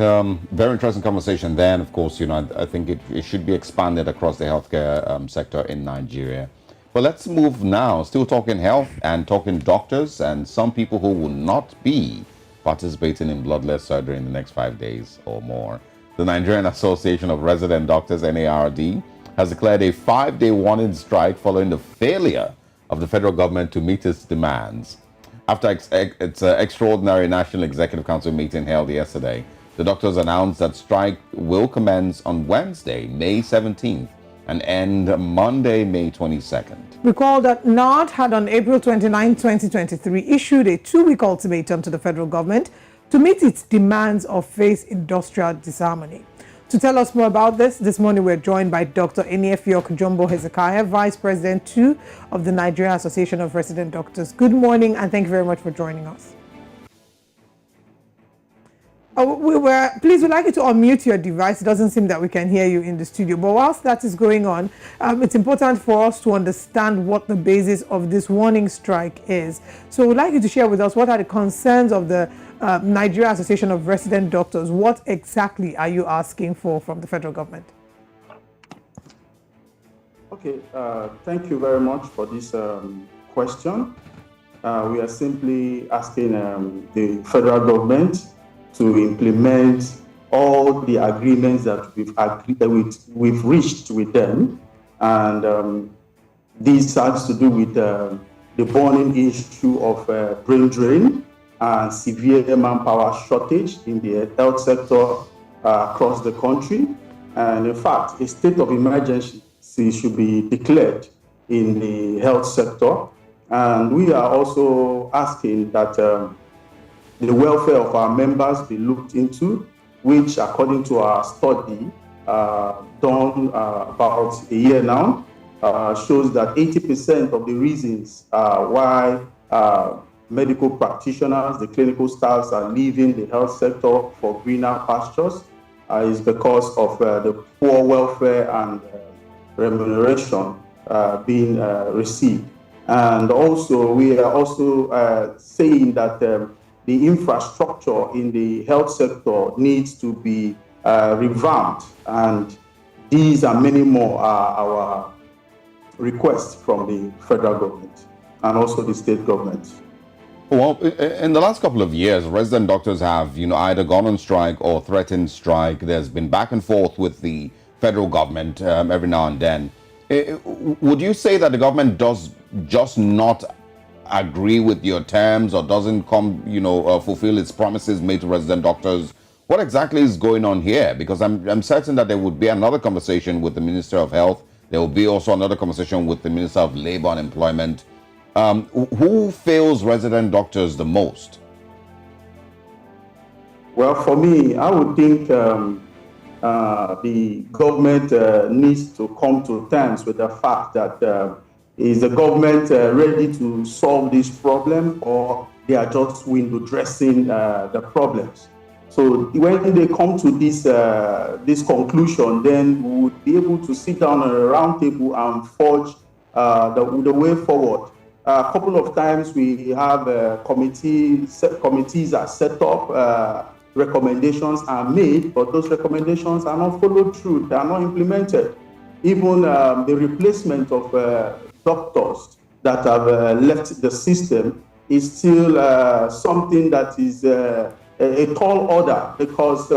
very interesting conversation there. And of course, I think it should be expanded across the healthcare sector in Nigeria. But let's move now, still talking health and talking doctors and some people who will not be participating in bloodless surgery in the next 5 days or more. The Nigerian Association of Resident Doctors, NARD, has declared a 5-day warning strike following the failure of the federal government to meet its demands. After its extraordinary National Executive Council meeting held yesterday, the doctors announced that strike will commence on Wednesday, May 17th, and end Monday, May 22nd. Recall that NARD had on April 29, 2023, issued a 2-week ultimatum to the federal government to meet its demands or face industrial disharmony. To tell us more about this morning we're joined by Dr. Eniefioku Jumbo Hezekiah, Vice President 2 of the Nigerian Association of Resident Doctors. Good morning and thank you very much for joining us. Please, we'd like you to unmute your device. It doesn't seem that we can hear you in the studio. But whilst that is going on, it's important for us to understand what the basis of this warning strike is. So we'd like you to share with us what are the concerns of the Nigeria Association of Resident Doctors. What exactly are you asking for from the federal government? Okay, thank you very much for this question. We are simply asking the federal government to implement all the agreements that we've reached with them, and this has to do with the burning issue of brain drain and severe manpower shortage in the health sector across the country. And in fact, a state of emergency should be declared in the health sector. And we are also asking that the welfare of our members be looked into, which according to our study done about a year now, shows that 80% of the reasons why medical practitioners, the clinical staffs are leaving the health sector for greener pastures is because of the poor welfare and remuneration being received. And also, we are also saying that the infrastructure in the health sector needs to be revamped, and these and many more are our requests from the federal government and also the state government. Well, in the last couple of years, resident doctors have, either gone on strike or threatened strike. There's been back and forth with the federal government every now and then. Would you say that the government does just not agree with your terms or doesn't fulfill its promises made to resident doctors? What exactly is going on here? Because I'm certain that there would be another conversation with the Minister of Health. There will be also another conversation with the Minister of Labor and Employment. Who fails resident doctors the most? Well, for me, I would think the government needs to come to terms with the fact that is the government ready to solve this problem, or they are just window dressing the problems? So when they come to this conclusion, then we would be able to sit down at a round table and forge the way forward. A couple of times we have committees are set up, recommendations are made, but those recommendations are not followed through, they are not implemented. Even the replacement of doctors that have left the system is still something that is a tall order, because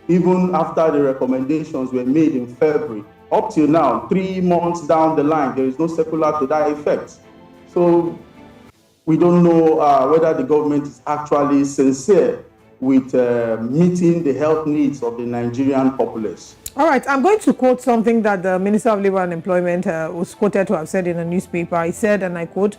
even after the recommendations were made in February, Up till now, 3 months down the line, there is no circular to that effect. So we don't know whether the government is actually sincere with meeting the health needs of the Nigerian populace. All right, I'm going to quote something that the Minister of Labour and Employment was quoted to have said in a newspaper. He said, and I quote,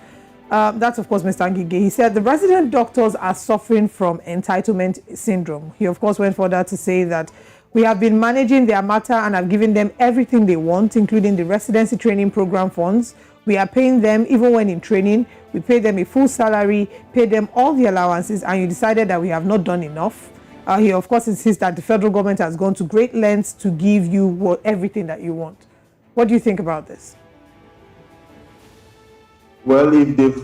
that's of course Mr. Ngige. He said, the resident doctors are suffering from entitlement syndrome. He of course went further to say that we have been managing their matter and have given them everything they want, including the residency training program funds. We are paying them even when in training. We pay them a full salary, pay them all the allowances, and you decided that we have not done enough. He of course insists that the federal government has gone to great lengths to give you everything that you want. What do you think about this? Well, if they've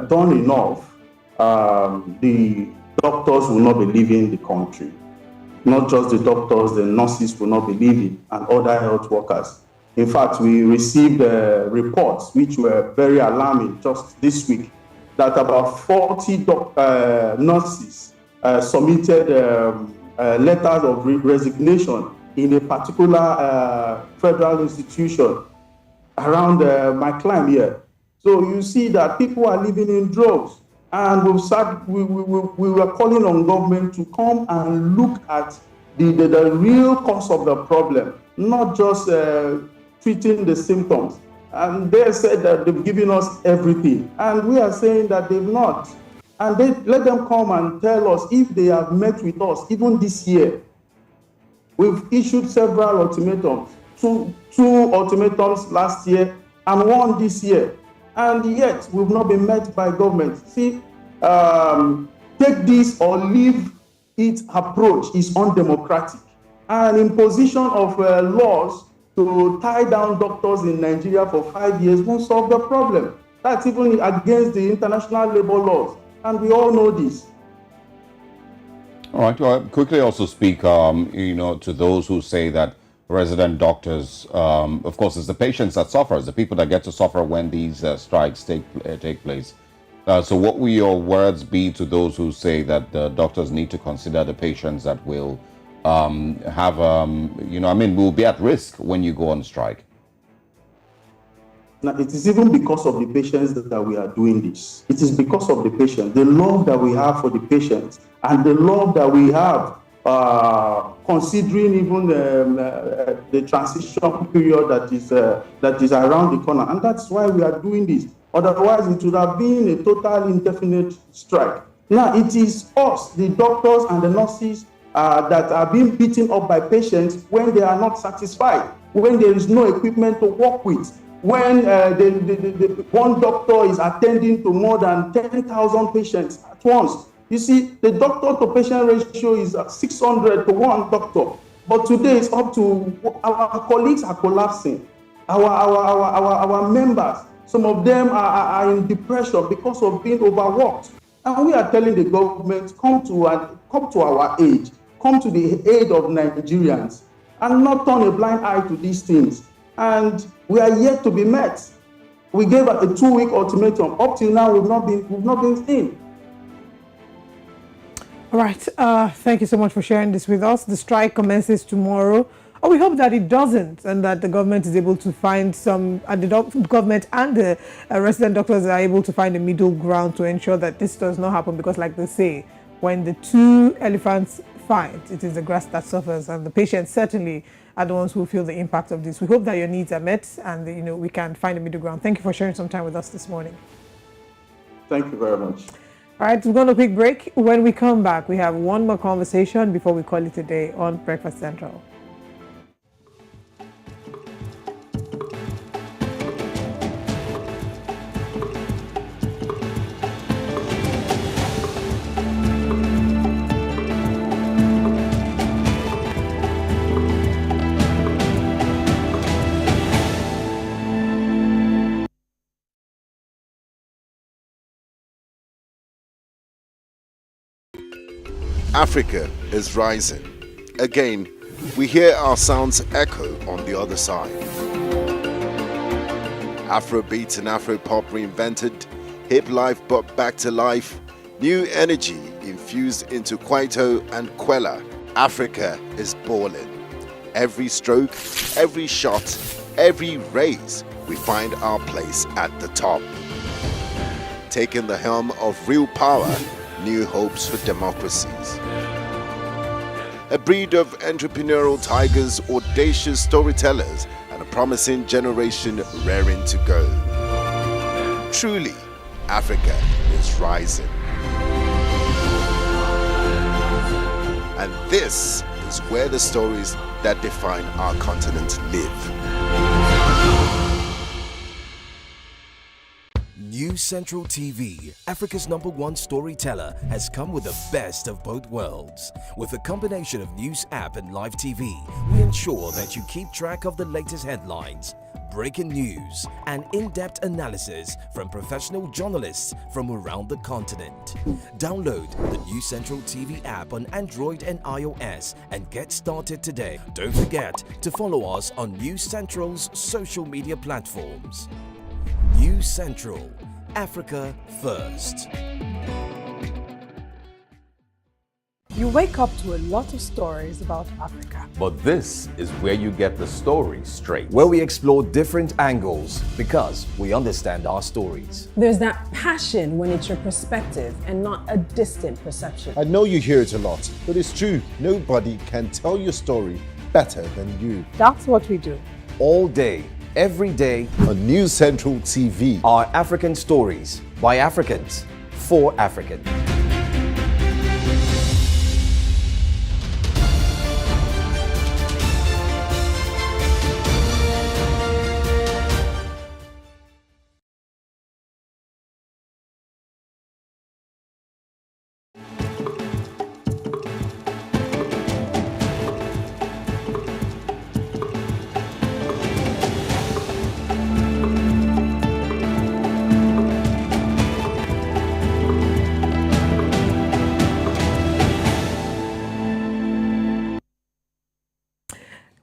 done enough, the doctors will not be leaving the country. Not just the doctors, the nurses will not be leaving, and other health workers. In fact, we received reports which were very alarming just this week that about 40 nurses submitted letters of resignation in a particular federal institution around my clime here. So you see that people are living in droves, and we were calling on government to come and look at the real cause of the problem, not just treating the symptoms. And they said that they've given us everything, and we are saying that they've not. And they let them come and tell us if they have met with us, even this year. We've issued several ultimatums, two ultimatums last year and one this year, and yet we've not been met by government. See, take this or leave it approach is undemocratic. And imposition of laws to tie down doctors in Nigeria for 5 years won't solve the problem. That's even against the international labor laws, and we all know this. All right. Well, quickly also speak, to those who say that resident doctors, of course, it's the patients that suffer, it's the people that get to suffer when these strikes take place. So what will your words be to those who say that the doctors need to consider the patients that will will be at risk when you go on strike? Now, it is even because of the patients that we are doing this. It is because of the patients, the love that we have for the patients, and the love that we have considering even the transition period that is around the corner. And that's why we are doing this. Otherwise, it would have been a total indefinite strike. Now, it is us, the doctors and the nurses, that are being beaten up by patients when they are not satisfied, when there is no equipment to work with, when the one doctor is attending to more than 10,000 patients at once. You see, the doctor-to-patient ratio is 600 to 1 doctor, but today it's up to, our colleagues are collapsing. Our members, some of them are in depression because of being overworked. And we are telling the government, come to our aid, come to the aid of Nigerians, and not turn a blind eye to these things. And we are yet to be met. We gave a 2-week ultimatum. Up till now, we've not been seen. All right. Thank you so much for sharing this with us. The strike commences tomorrow. Oh, we hope that it doesn't, and that the government is able to find the government and the resident doctors are able to find a middle ground to ensure that this does not happen. Because, like they say, when the two elephants fight, it is the grass that suffers, and the patients certainly are the ones who feel the impact of this. We hope that your needs are met, and we can find a middle ground. Thank you for sharing some time with us this morning. Thank you very much. All right, we're going to quick break. When we come back, we have one more conversation before we call it a day on Breakfast Central. Africa is rising. Again, we hear our sounds echo on the other side. Afrobeat and Afropop reinvented, hip life brought back to life, new energy infused into Kwaito and Kwela. Africa is balling. every stroke, every shot, every race, we find our place at the top. Taking the helm of real power, new hopes for democracies. A breed of entrepreneurial tigers, audacious storytellers, and a promising generation raring to go. Truly, Africa is rising. And this is where the stories that define our continent live. News Central TV, Africa's #1 storyteller, has come with the best of both worlds. With a combination of news app and live TV, we ensure that you keep track of the latest headlines, breaking news, and in-depth analysis from professional journalists from around the continent. Download the News Central TV app on Android and iOS and get started today. Don't forget to follow us on News Central's social media platforms. News Central, Africa First. You wake up to a lot of stories about Africa. But this is where you get the story straight. Where we explore different angles because we understand our stories. There's that passion when it's your perspective and not a distant perception. I know you hear it a lot, but it's true. Nobody can tell your story better than you. That's what we do. All day, every day, on News Central TV. Our African stories by Africans for Africans.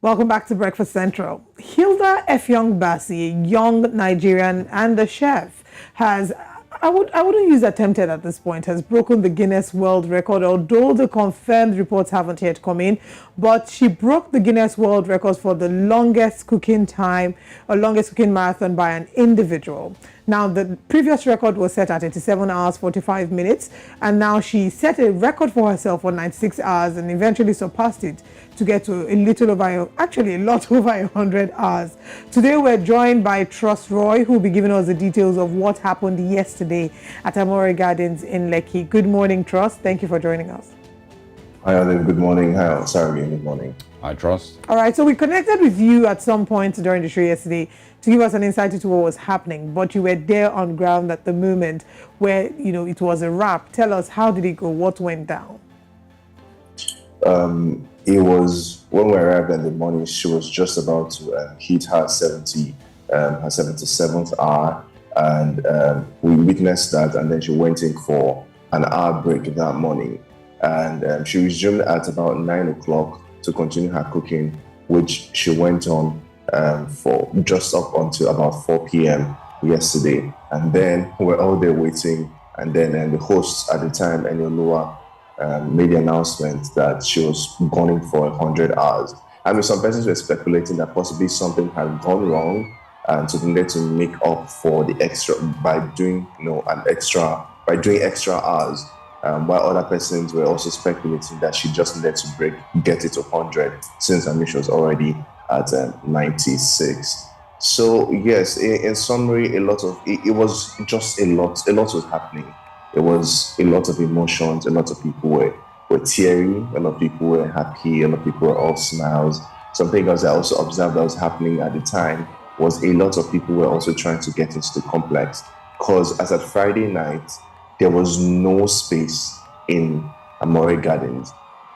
Welcome back to Breakfast Central. Hilda Effiong Bassi, a young Nigerian and a chef, has, I wouldn't use attempted at this point, has broken the Guinness World Record, although the confirmed reports haven't yet come in. But she broke the Guinness World Records for the longest cooking time, or longest cooking marathon by an individual. Now, the previous record was set at 87 hours, 45 minutes, and now she set a record for herself for 96 hours and eventually surpassed it to get to a little over, actually a lot over 100 hours. Today, we're joined by Trust Roy, who will be giving us the details of what happened yesterday at Amore Gardens in Lekki. Good morning, Trust. Thank you for joining us. Hi, Olive. Good morning. Hi, Sarah. Good morning. Hi, Trust. All right, so we connected with you at some point during the show yesterday to give us an insight into what was happening, but you were there on ground at the moment where, you know, it was a wrap. Tell us, how did it go? What went down? It was, when we arrived in the morning, she was just about to hit her 77th hour, and we witnessed that, and then she went in for an hour break that morning, and she resumed at about 9 o'clock to continue her cooking, which she went on for just up until about 4 p.m. yesterday. And then we're all there waiting, and then the host at the time, Enioluwa, made the announcement that she was gunning for 100 hours. I mean, some persons were speculating that possibly something had gone wrong, and so they needed to make up for the extra by doing, doing extra hours. While other persons were also speculating that she just needed to get it to 100, since I mean she was already at 96. So yes, in summary, it was just a lot was happening. It was a lot of emotions. A lot of people were teary. A lot of people were happy. A lot of people were all smiles. Something else I also observed that was happening at the time was a lot of people were also trying to get into the complex, because as at Friday night, there was no space in Amore Gardens.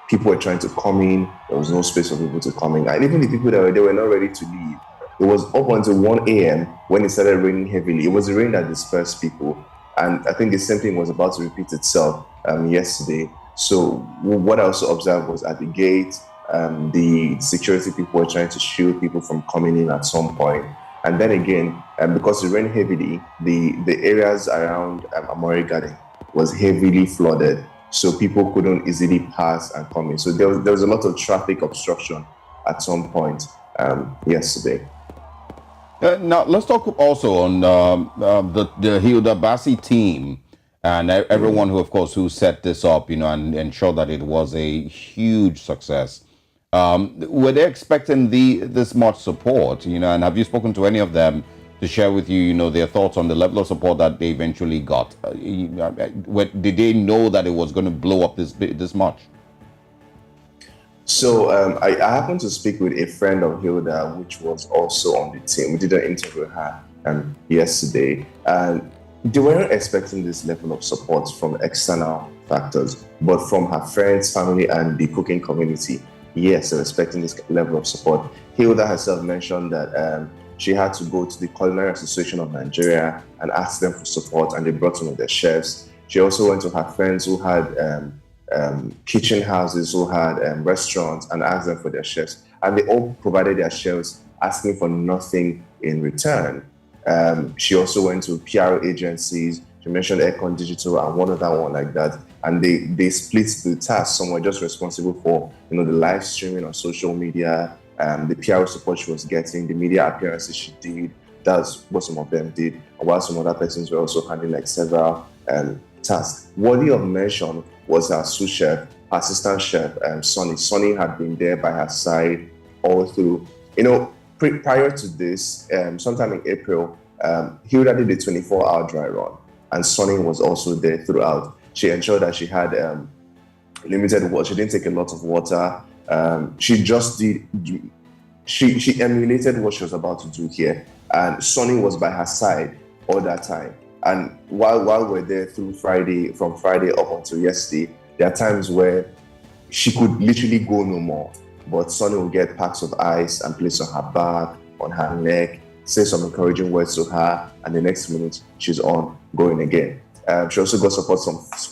People were trying to come in. There was no space for people to come in. And even the people that were there were not ready to leave. It was up until 1 a.m. when it started raining heavily. It was the rain that dispersed people. And I think the same thing was about to repeat itself yesterday. So what I also observed was at the gate, the security people were trying to shield people from coming in at some point. And then again, because it rained heavily, the areas around Amore Garden was heavily flooded. So people couldn't easily pass and come in. So there was a lot of traffic obstruction at some point yesterday. Now, let's talk also on the Hilda Bassi team and everyone who, of course, who set this up, and ensure that it was a huge success. Were they expecting this much support, and have you spoken to any of them to share with you, their thoughts on the level of support that they eventually got? Did they know that it was going to blow up this much? So I happened to speak with a friend of Hilda, which was also on the team. We did an interview with her yesterday, and they weren't expecting this level of support from external factors, but from her friends, family, and the cooking community. Yes, they're expecting this level of support. Hilda herself mentioned that she had to go to the Culinary Association of Nigeria and ask them for support, and they brought some of their chefs. She also went to her friends who had kitchen houses, who had restaurants, and asked them for their chefs, and they all provided their chefs, asking for nothing in return. She also went to PR agencies. She mentioned Econ Digital and one other one like that, and they split the task. Some were just responsible for the live streaming on social media, the PR support she was getting, the media appearances she did. That's what some of them did, while some other persons were also handling several tasks. Worthy of mention was her sous chef, her assistant chef, Sonny. Sonny had been there by her side all through. Prior to this, sometime in April, Hilda did a 24-hour dry run, and Sonny was also there throughout. She ensured that she had limited water. She didn't take a lot of water. She just did. She emulated what she was about to do here, and Sonny was by her side all that time. And while we're there from Friday up until yesterday, there are times where she could literally go no more. But Sonny will get packs of ice and place on her back, on her neck, say some encouraging words to her, and the next minute she's on going again. She also got support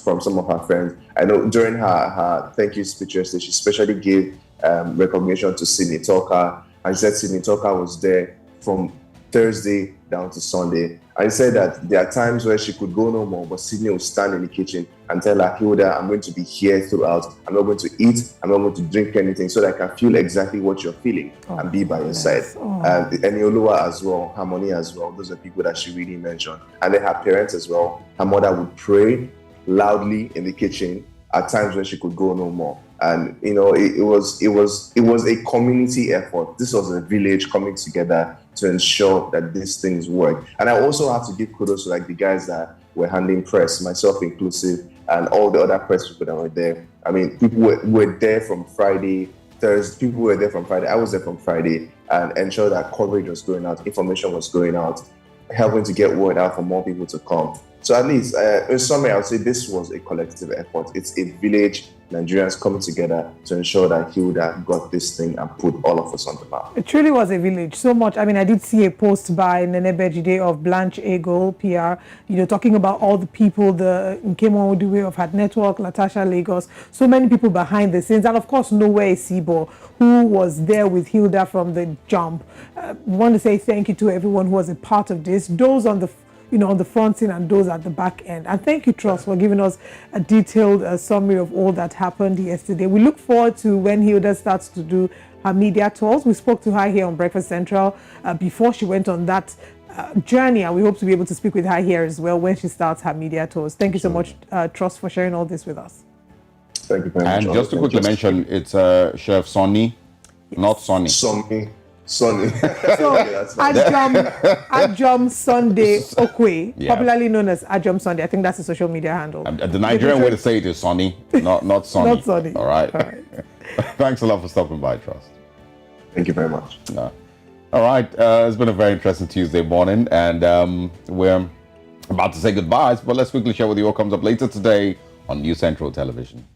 from some of her friends. I know during her thank you speech yesterday, she especially gave recognition to Sydney Talker, and she said Sydney Talker was there from Thursday down to Sunday. And he said that there are times where she could go no more, but Sydney will stand in the kitchen and tell her, Hilda, I'm going to be here throughout. I'm not going to eat. I'm not going to drink anything, so that I can feel exactly what you're feeling and be by your side. And Enioluwa as well, Harmony as well. Those are people that she really mentioned. And then her parents as well. Her mother would pray loudly in the kitchen at times when she could go no more. And it was a community effort. This was a village coming together to ensure that these things work. And I also have to give kudos to the guys that were handling press, myself inclusive, and all the other press people that were there. I mean, people were there from Friday, Thursday. People were there from Friday. I was there from Friday, and ensure that coverage was going out, information was going out, helping to get word out for more people to come. So at least, in summary, I would say this was a collective effort. It's a village, Nigerians coming together to ensure that Hilda got this thing and put all of us on the map. It truly was a village. So much. I mean, I did see a post by Nene Bejide of Blanche Eagle PR, talking about all the people, the Nkemo Oduwe of Heart Network, Latasha Lagos, so many people behind the scenes. And of course, Nowhere Sibo, who was there with Hilda from the jump. We want to say thank you to everyone who was a part of this. Those on the on the front end and those at the back end. And thank you, Trust, for giving us a detailed summary of all that happened yesterday. We look forward to when Hilda starts to do her media tours. We spoke to her here on Breakfast Central before she went on that journey, and we hope to be able to speak with her here as well when she starts her media tours. Thank you so much, Trust, for sharing all this with us. Thank you very much. And just to quickly mention, it's Chef Sonny, not Sonny. Sonny. So, Ajom Sunday Okwe, popularly known as Ajom Sunday. I think that's the social media handle. The Nigerian way to say it is Sonny, not Sonny. Not Sonny. All right. Thanks a lot for stopping by, Trust. Thank you very much. All right. It's been a very interesting Tuesday morning, and we're about to say goodbyes, but let's quickly share with you what comes up later today on New Central Television.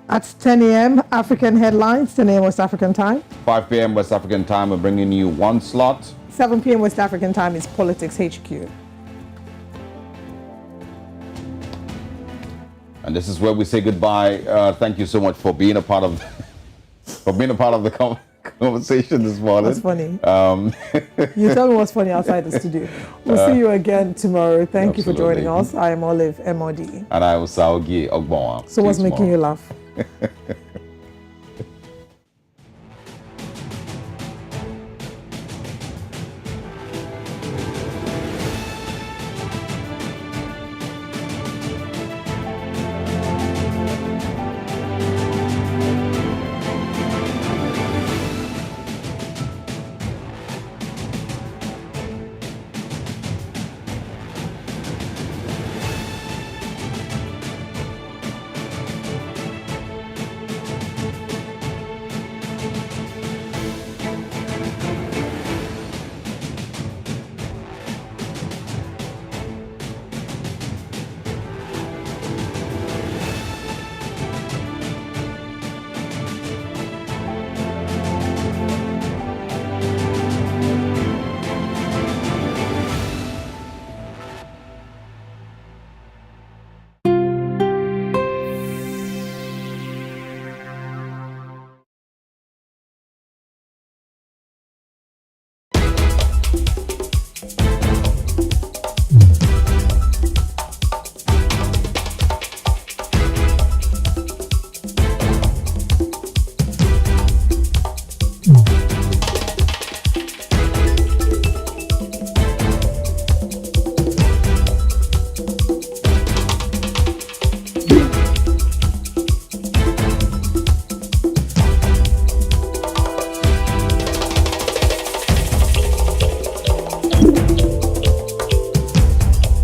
At 10 a.m., African headlines, 10 a.m. West African time. 5 p.m. West African time, we're bringing you one slot. 7 p.m. West African time is Politics HQ. And this is where we say goodbye. Thank you so much for being a part of the conversation this morning. What's funny? You tell me what's funny outside the studio. We'll see you again tomorrow. Thank you for joining us. I am Olive MOD. And I am Saogi Ogbonwa. So what's making you laugh?